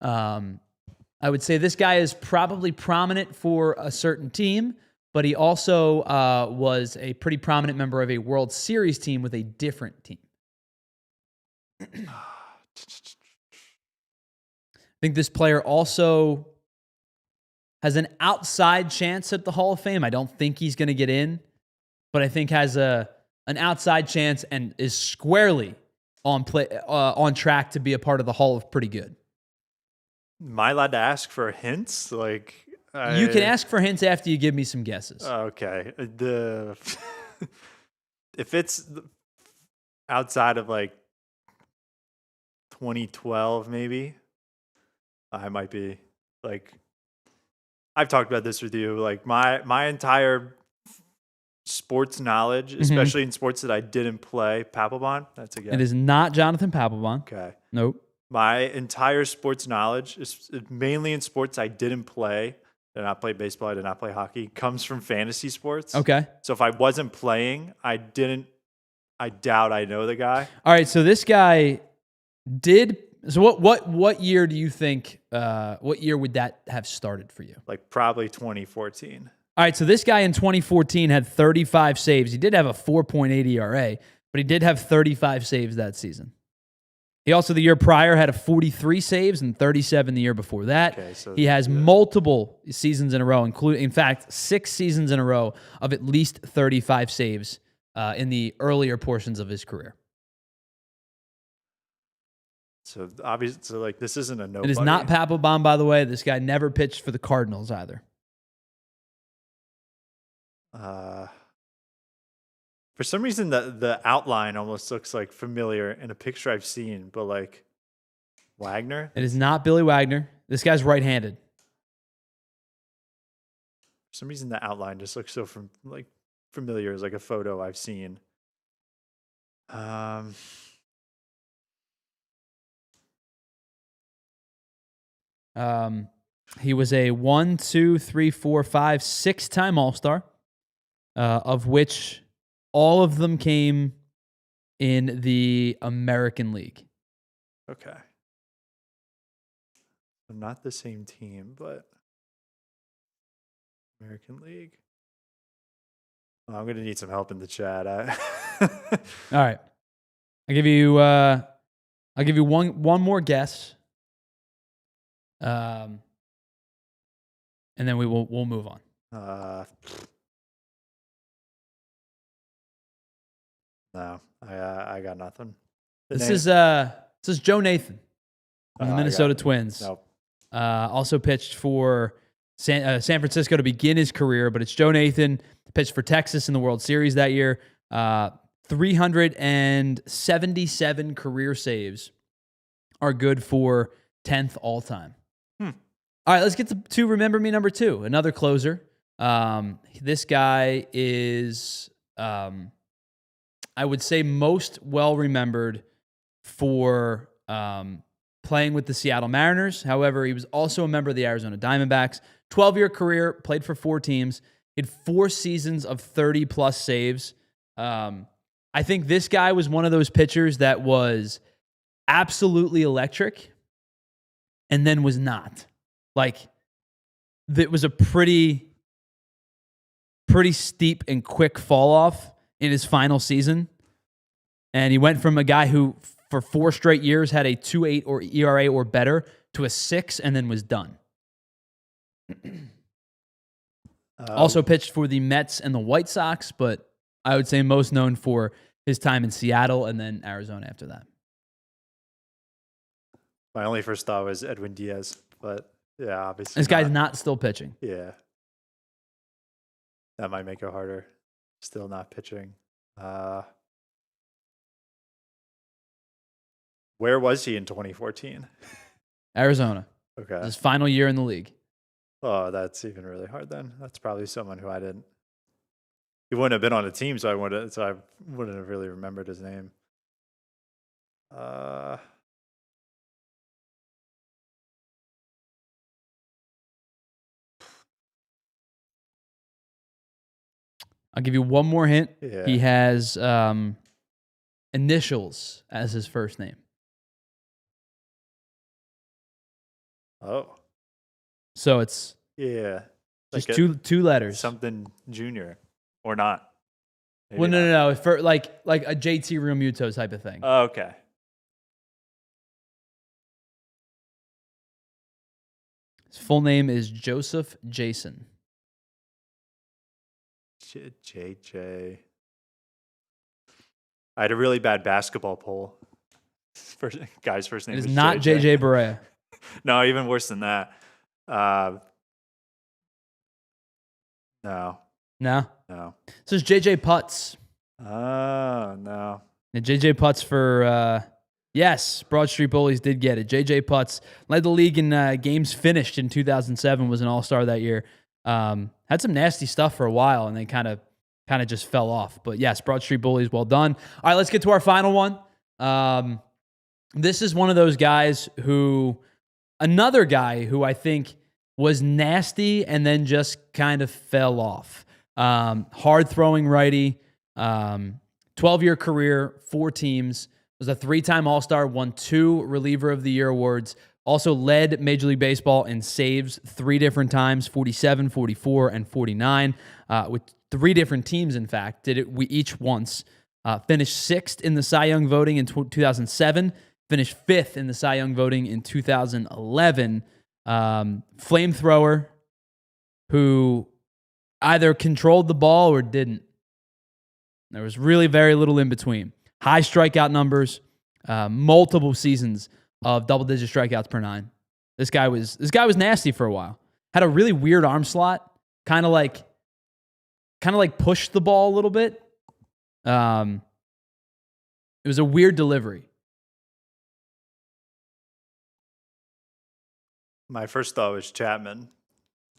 I would say this guy is probably prominent for a certain team, but he also was a pretty prominent member of a World Series team with a different team. I think this player also has an outside chance at the Hall of Fame. I don't think he's going to get in, but I think has an outside chance and is squarely on track to be a part of the Hall of Pretty Good. Am I allowed to ask for hints? Like You can ask for hints after you give me some guesses. Okay. If it's outside of like 2012, maybe I might be like. I've talked about this with you. Like my entire sports knowledge, especially in sports that I didn't play. Papelbon. That's a guess. It is not Jonathan Papelbon. Okay. Nope. My entire sports knowledge is mainly in sports I didn't play. I did not play baseball. I did not play hockey. Comes from fantasy sports. Okay. So if I wasn't playing, I doubt I know the guy. All right. So this guy did. So what year do you think? What year would that have started for you? Like probably 2014. All right. So this guy in 2014 had 35 saves. He did have a 4.8 ERA, but he did have 35 saves that season. He also, the year prior, had a 43 saves and 37 the year before that. Okay, so he has multiple seasons in a row, including, in fact, 6 seasons in a row of at least 35 saves in the earlier portions of his career. So obviously, like this isn't a nobody. It is not Papelbon, by the way. This guy never pitched for the Cardinals either. For some reason, the outline almost looks like familiar in a picture I've seen, but like Wagner. It is not Billy Wagner. This guy's right-handed. For some reason, the outline just looks so familiar as like a photo I've seen. He was a 6-time All-Star, of which all of them came in the American League. Okay. So not the same team, but American League. Oh, I'm gonna need some help in the chat. All right. I'll give you one more guess. And then we'll move on. No, I got nothing. This is Joe Nathan from the Minnesota Twins. Nope. Also pitched for San Francisco to begin his career, but it's Joe Nathan. Pitched for Texas in the World Series that year. 377 career saves are good for 10th all time. All right, let's get to Remember Me number 2, another closer. This guy is, I would say, most well-remembered for playing with the Seattle Mariners. However, he was also a member of the Arizona Diamondbacks. 12-year career, played for 4 teams. He had 4 seasons of 30-plus saves. I think this guy was one of those pitchers that was absolutely electric and then was not. Like, it was a pretty steep and quick fall off in his final season. And he went from a guy who, for 4 straight years, had a 2.8 or ERA or better to a 6 and then was done. Also pitched for the Mets and the White Sox, but I would say most known for his time in Seattle and then Arizona after that. My only first thought was Edwin Diaz, but yeah, obviously. This guy's not still pitching. Yeah. That might make it harder. Still not pitching. Where was he in 2014? Arizona. Okay. His final year in the league. Oh, that's even really hard then. That's probably someone who I didn't. He wouldn't have been on a team, so I wouldn't have really remembered his name. I'll give you one more hint. Yeah. He has initials as his first name. Oh. So it's Yeah. just two letters. Something junior or not. Maybe Well, not. no. For like a JT Realmuto type of thing. Oh, okay. His full name is Joseph Jason. JJ. I had a really bad basketball poll. Guy's first name It is was not JJ. JJ Barea. No, even worse than that. No. No? No. So it's JJ Putz. Oh, no. And JJ Putz for, yes, Broad Street Bullies did get it. JJ Putz led the league in games finished in 2007, was an all-star that year. Had some nasty stuff for a while, and then kind of just fell off. But yes, Broad Street Bullies, well done. All right, let's get to our final one. This is one of those guys another guy who I think was nasty and then just kind of fell off. Hard-throwing righty, 12-year career, 4 teams, was a 3-time All-Star, won 2 Reliever of the Year awards, also led Major League Baseball in saves 3 different times, 47, 44, and 49, with 3 different teams, in fact. Did it we each once. Finished 6th in the Cy Young voting in 2007, finished 5th in the Cy Young voting in 2011. Flamethrower who either controlled the ball or didn't. There was really very little in between. High strikeout numbers, multiple seasons of double-digit strikeouts per 9. This guy was nasty for a while. Had a really weird arm slot, kind of like pushed the ball a little bit. It was a weird delivery. My first thought was Chapman.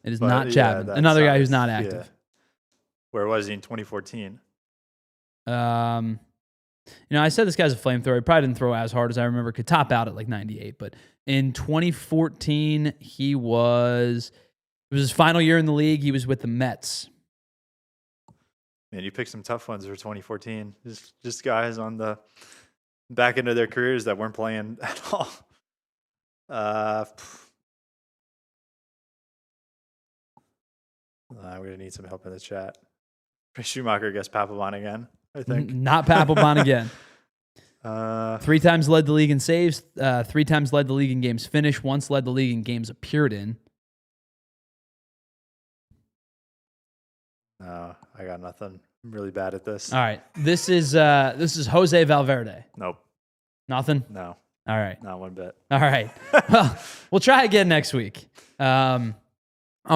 It is not Chapman. Another guy who's not active. Yeah. Where was he in 2014? I said this guy's a flamethrower. He probably didn't throw as hard as I remember. Could top out at like 98. But in 2014, it was his final year in the league. He was with the Mets. Man, you picked some tough ones for 2014. Just guys on the back end of their careers that weren't playing at all. We're going to need some help in the chat. Schumacher gets Papelbon again, I think. Not Papelbon again. 3 times led the league in saves, 3 times led the league in games finished, once led the league in games appeared in. No, I got nothing. I'm really bad at this. All right. This is Jose Valverde. Nope. Nothing? No. All right. Not one bit. All right. Well, we'll try again next week.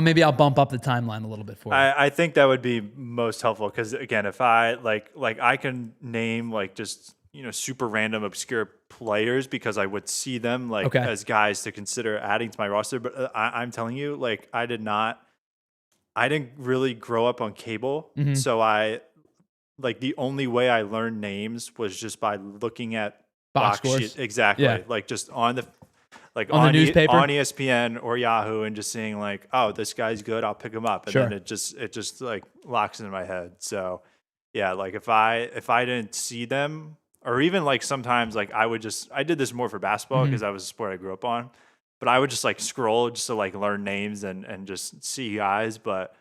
Maybe I'll bump up the timeline a little bit for you. I think that would be most helpful because, again, if I like I can name like just super random obscure players because I would see them as guys to consider adding to my roster. But I'm telling you, I didn't really grow up on cable, so the only way I learned names was just by looking at box scores. Exactly, yeah. Just on the on the newspaper, on ESPN or Yahoo, and just seeing oh, this guy's good, I'll pick him up, and then it just locks in my head. So yeah, if I didn't see them, or even sometimes I did this more for basketball because that was a sport I grew up on. But I would just scroll just to learn names and just see guys. But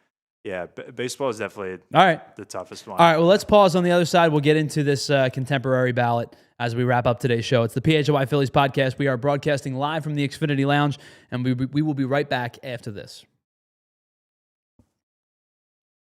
yeah, baseball is definitely the toughest one. All right, well, let's pause on the other side. We'll get into this contemporary ballot as we wrap up today's show. It's the PHLY Phillies Podcast. We are broadcasting live from the Xfinity Lounge, and we will be right back after this.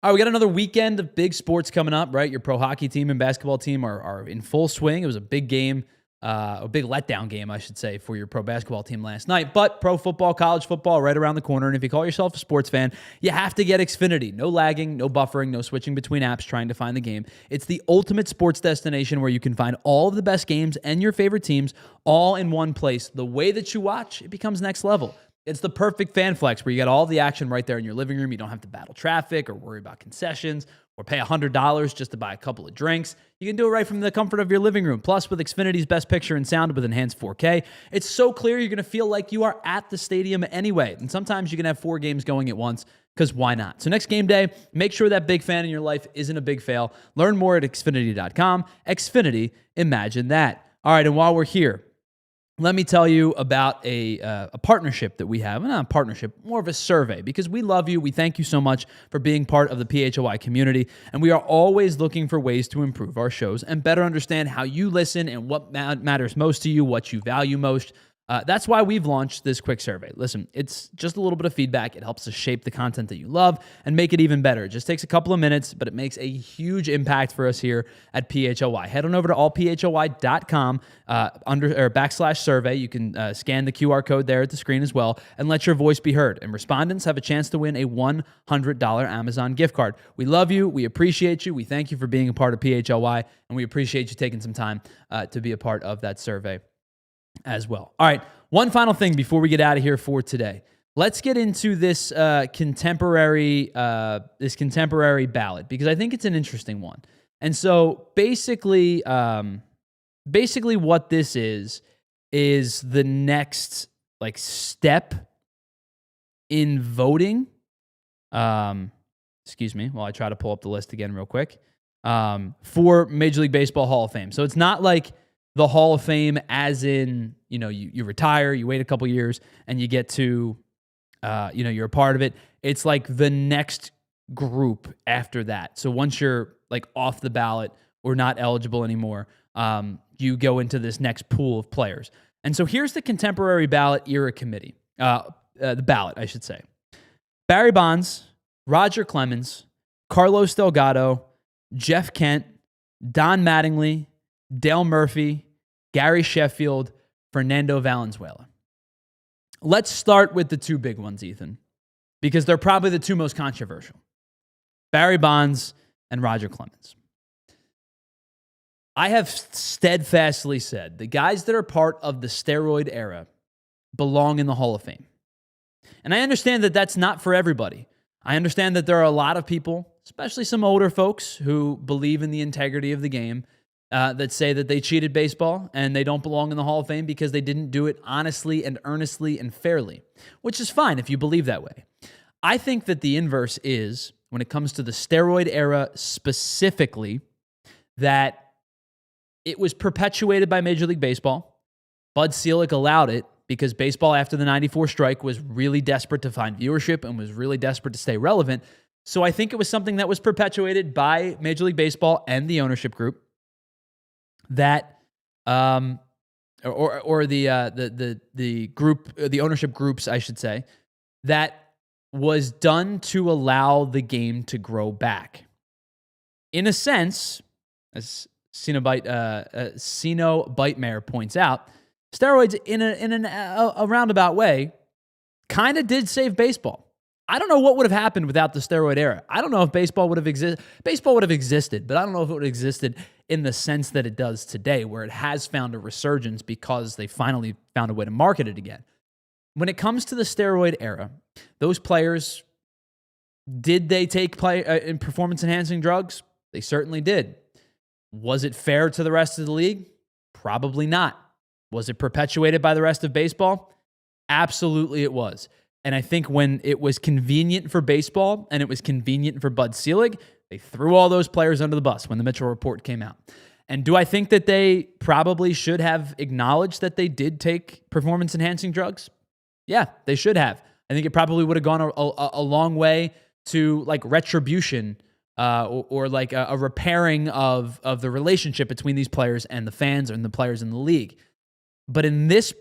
All right, we got another weekend of big sports coming up, right? Your pro hockey team and basketball team are in full swing. It was a big game. A big letdown game, I should say, for your pro basketball team last night. But pro football, college football, right around the corner. And if you call yourself a sports fan, you have to get Xfinity. No lagging, no buffering, no switching between apps trying to find the game. It's the ultimate sports destination where you can find all of the best games and your favorite teams all in one place. The way that you watch, it becomes next level. It's the perfect fan flex where you get all the action right there in your living room. You don't have to battle traffic or worry about concessions or pay $100 just to buy a couple of drinks. You can do it right from the comfort of your living room. Plus, with Xfinity's best picture and sound with enhanced 4K, it's so clear you're going to feel like you are at the stadium anyway. And sometimes you can have 4 games going at once, because why not? So next game day, make sure that big fan in your life isn't a big fail. Learn more at Xfinity.com. Xfinity, imagine that. All right, and while we're here, let me tell you about a partnership that we have. Not a partnership, more of a survey, because we love you. We thank you so much for being part of the PHLY community, and we are always looking for ways to improve our shows and better understand how you listen and what matters most to you, what you value most. That's why we've launched this quick survey. Listen, it's just a little bit of feedback. It helps us shape the content that you love and make it even better. It just takes a couple of minutes, but it makes a huge impact for us here at PHLY. Head on over to allphly.com /survey. You can scan the QR code there at the screen as well and let your voice be heard. And respondents have a chance to win a $100 Amazon gift card. We love you. We appreciate you. We thank you for being a part of PHLY, and we appreciate you taking some time to be a part of that survey as well. All right, one final thing before we get out of here for today. Let's get into this contemporary ballot, because I think it's an interesting one. And so basically what this is the next step in voting. Excuse me while I try to pull up the list again real quick, for Major League Baseball Hall of Fame. So it's not like the Hall of Fame as in, you retire, you wait a couple years, and you get to, you're a part of it. It's like the next group after that. So once you're off the ballot or not eligible anymore, you go into this next pool of players. And so here's the contemporary ballot era committee, the ballot, I should say. Barry Bonds, Roger Clemens, Carlos Delgado, Jeff Kent, Don Mattingly, Dale Murphy, Gary Sheffield, Fernando Valenzuela. Let's start with the two big ones, Ethan, because they're probably the two most controversial. Barry Bonds and Roger Clemens. I have steadfastly said the guys that are part of the steroid era belong in the Hall of Fame. And I understand that that's not for everybody. I understand that there are a lot of people, especially some older folks, who believe in the integrity of the game, that say that they cheated baseball and they don't belong in the Hall of Fame because they didn't do it honestly and earnestly and fairly, which is fine if you believe that way. I think that the inverse is, when it comes to the steroid era specifically, that it was perpetuated by Major League Baseball. Bud Selig allowed it because baseball after the 94 strike was really desperate to find viewership and was really desperate to stay relevant. So I think it was something that was perpetuated by Major League Baseball and the ownership group, that the group, the ownership groups, I should say, that was done to allow the game to grow back. In a sense, as Sino Bitemer points out, steroids in a roundabout way kind of did save baseball. I don't know what would have happened without the steroid era. I don't know if baseball would have existed. Baseball would have existed, but I don't know if it would have existed in the sense that it does today, where it has found a resurgence because they finally found a way to market it again. When it comes to the steroid era, those players, did they take performance-enhancing drugs? They certainly did. Was it fair to the rest of the league? Probably not. Was it perpetuated by the rest of baseball? Absolutely it was. And I think when it was convenient for baseball and it was convenient for Bud Selig, they threw all those players under the bus when the Mitchell report came out. And do I think that they probably should have acknowledged that they did take performance-enhancing drugs? Yeah, they should have. I think it probably would have gone a long way to retribution or a repairing of the relationship between these players and the fans and the players in the league. But in this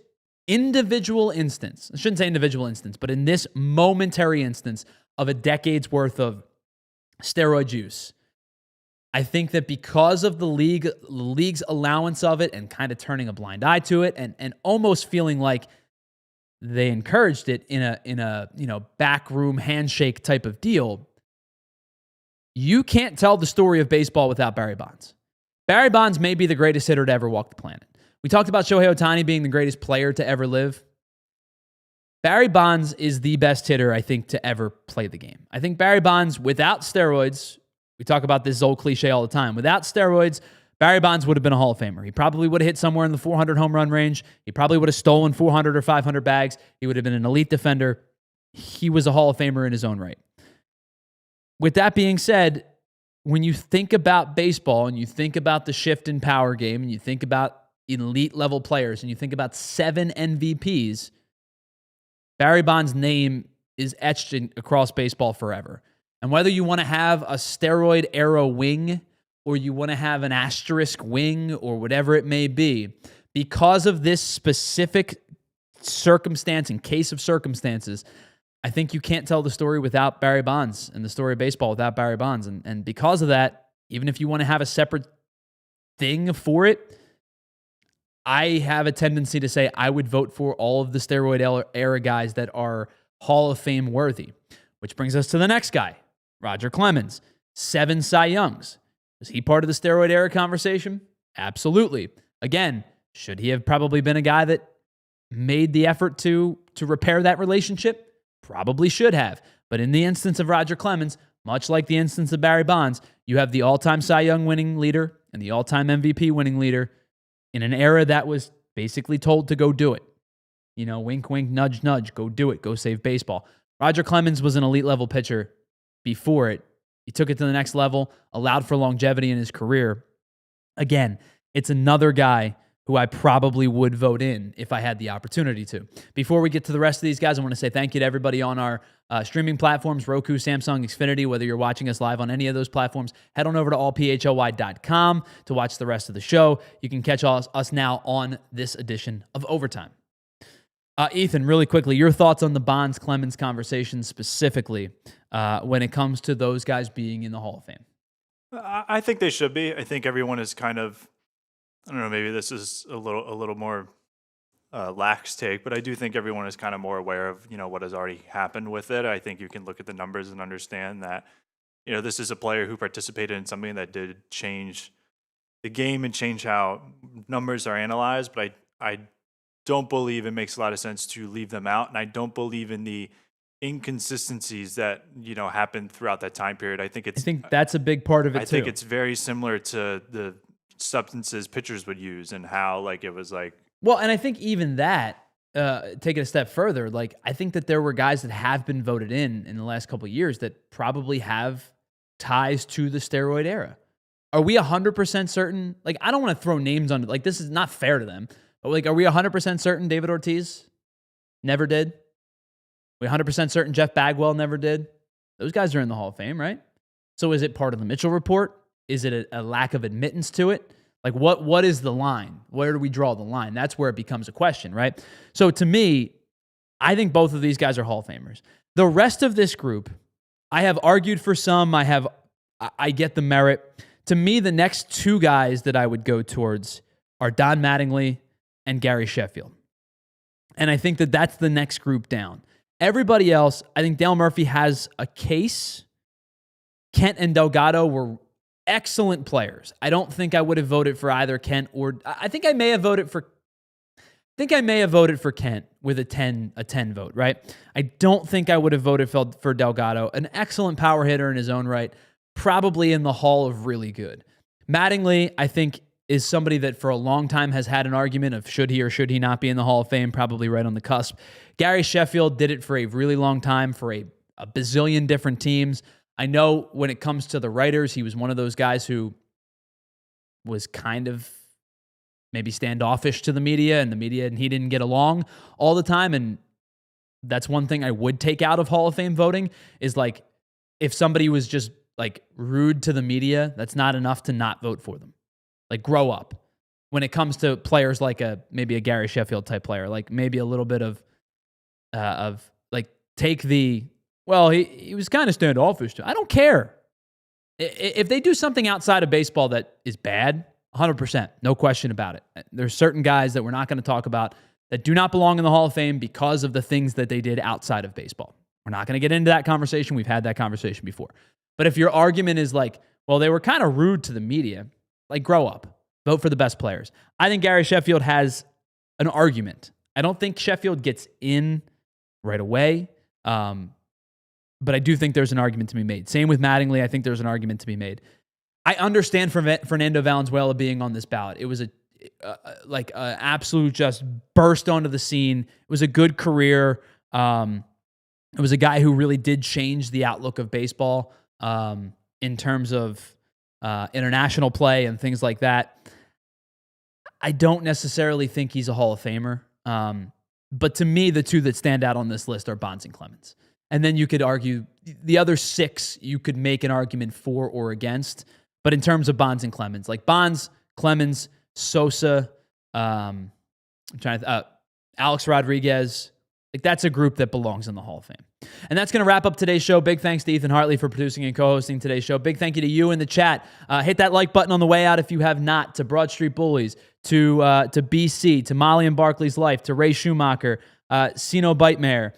individual instance, I shouldn't say individual instance, but in this momentary instance of a decade's worth of steroid use, I think that because of the league's allowance of it and kind of turning a blind eye to it and almost feeling like they encouraged it in a backroom handshake type of deal, you can't tell the story of baseball without Barry Bonds. Barry Bonds may be the greatest hitter to ever walk the planet. We talked about Shohei Ohtani being the greatest player to ever live. Barry Bonds is the best hitter, I think, to ever play the game. I think Barry Bonds, without steroids, we talk about this old cliche all the time, without steroids, Barry Bonds would have been a Hall of Famer. He probably would have hit somewhere in the 400 home run range. He probably would have stolen 400 or 500 bags. He would have been an elite defender. He was a Hall of Famer in his own right. With that being said, when you think about baseball and you think about the shift in power game and you think about elite level players and you think about 7 MVPs, Barry Bonds' name is etched across baseball forever. And whether you want to have a steroid era wing or you want to have an asterisk wing or whatever it may be, because of this specific circumstance, in case of circumstances, I think you can't tell the story without Barry Bonds and the story of baseball without Barry Bonds. And because of that, even if you want to have a separate thing for it, I have a tendency to say I would vote for all of the steroid era guys that are Hall of Fame worthy, which brings us to the next guy, Roger Clemens. 7 Cy Youngs. Was he part of the steroid era conversation? Absolutely. Again, should he have probably been a guy that made the effort to repair that relationship? Probably should have. But in the instance of Roger Clemens, much like the instance of Barry Bonds, you have the all-time Cy Young winning leader and the all-time MVP winning leader in an era that was basically told to go do it. Wink, wink, nudge, nudge, go do it, go save baseball. Roger Clemens was an elite level pitcher before it. He took it to the next level, allowed for longevity in his career. Again, it's another guy who I probably would vote in if I had the opportunity to. Before we get to the rest of these guys, I want to say thank you to everybody on our streaming platforms, Roku, Samsung, Xfinity. Whether you're watching us live on any of those platforms, head on over to allphly.com to watch the rest of the show. You can catch us now on this edition of Overtime. Ethan, really quickly, your thoughts on the Bonds-Clemens conversation specifically when it comes to those guys being in the Hall of Fame? I think they should be. I think everyone is kind of, I don't know, maybe this is a little more lax take, but I do think everyone is kind of more aware of, what has already happened with it. I think you can look at the numbers and understand that, this is a player who participated in something that did change the game and change how numbers are analyzed, but I don't believe it makes a lot of sense to leave them out, and I don't believe in the inconsistencies that happened throughout that time period. I think that's a big part of it. I think it's very similar to the substances pitchers would use and how it was like. Well, and I think even that, take it a step further, I think that there were guys that have been voted in the last couple of years that probably have ties to the steroid era. Are we 100% certain? I don't want to throw names on it. This is not fair to them. But are we 100% certain David Ortiz never did? We 100% certain Jeff Bagwell never did? Those guys are in the Hall of Fame, right? So is it part of the Mitchell report? Is it a lack of admittance to it? What is the line? Where do we draw the line? That's where it becomes a question, right? So to me, I think both of these guys are Hall of Famers. The rest of this group, I have argued for some. I get the merit. To me, the next 2 guys that I would go towards are Don Mattingly and Gary Sheffield. And I think that that's the next group down. Everybody else, I think Dale Murphy has a case. Kent and Delgado were excellent players. I don't think I would have voted for either Kent or I think I may have voted for Kent with a 10 vote, right? I don't think I would have voted for Delgado, an excellent power hitter in his own right, probably in the Hall of really good. Mattingly, I think, is somebody that for a long time has had an argument of should he or should he not be in the Hall of Fame, probably right on the cusp. Gary Sheffield did it for a really long time for a bazillion different teams. I know when it comes to the writers, he was one of those guys who was kind of maybe standoffish to the media, and he didn't get along all the time. And that's one thing I would take out of Hall of Fame voting is if somebody was just rude to the media, that's not enough to not vote for them. Grow up. When it comes to players maybe a Gary Sheffield type player, maybe a little bit of take the, well, he was kind of standoffish too. I don't care. If they do something outside of baseball that is bad, 100%, no question about it. There's certain guys that we're not going to talk about that do not belong in the Hall of Fame because of the things that they did outside of baseball. We're not going to get into that conversation. We've had that conversation before. But if your argument is well, they were kind of rude to the media, grow up. Vote for the best players. I think Gary Sheffield has an argument. I don't think Sheffield gets in right away, but I do think there's an argument to be made. Same with Mattingly. I think there's an argument to be made. I understand Fernando Valenzuela being on this ballot. It was an absolute just burst onto the scene. It was a good career. It was a guy who really did change the outlook of baseball in terms of international play and things like that. I don't necessarily think he's a Hall of Famer. But to me, the 2 that stand out on this list are Bonds and Clemens. And then you could argue the other 6, you could make an argument for or against. But in terms of Bonds and Clemens, Bonds, Clemens, Sosa, Alex Rodriguez. Like, that's a group that belongs in the Hall of Fame. And that's going to wrap up today's show. Big thanks to Ethan Hartley for producing and co-hosting today's show. Big thank you to you in the chat. Hit that like button on the way out if you have not. To Broad Street Bullies, to BC, to Molly and Barkley's Life, to Ray Schumacher, Sino Bitemare.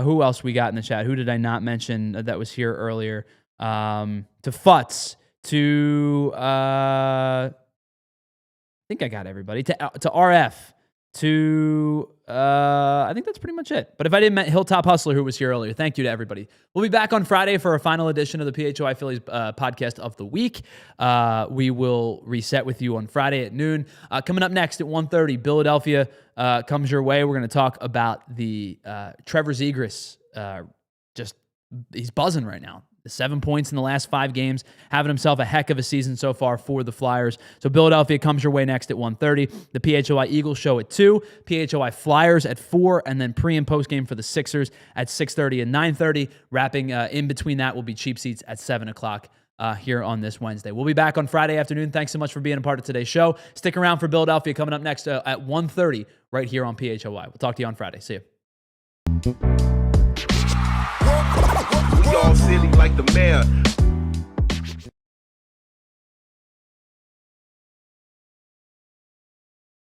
Who else we got in the chat? Who did I not mention that was here earlier? To Futz, to I think I got everybody. To RF, to I think that's pretty much it. But if I didn't, Hilltop Hustler, who was here earlier. Thank you to everybody. We'll be back on Friday for a final edition of the PHLY Phillies podcast of the week. We will reset with you on Friday at noon. Coming up next at 1:30, Philadelphia comes your way. We're going to talk about the Trevor Zegras. He's buzzing right now. 7 points in the last 5 games, having himself a heck of a season so far for the Flyers. So Philadelphia comes your way next at 1:30. The PHLY Eagles show at 2, PHLY Flyers at 4, and then pre- and post-game for the Sixers at 6:30 and 9:30. Wrapping in between that will be Cheap Seats at 7 o'clock here on this Wednesday. We'll be back on Friday afternoon. Thanks so much for being a part of today's show. Stick around for Philadelphia coming up next at 1:30 right here on PHLY. We'll talk to you on Friday. See you. We all silly like the mayor.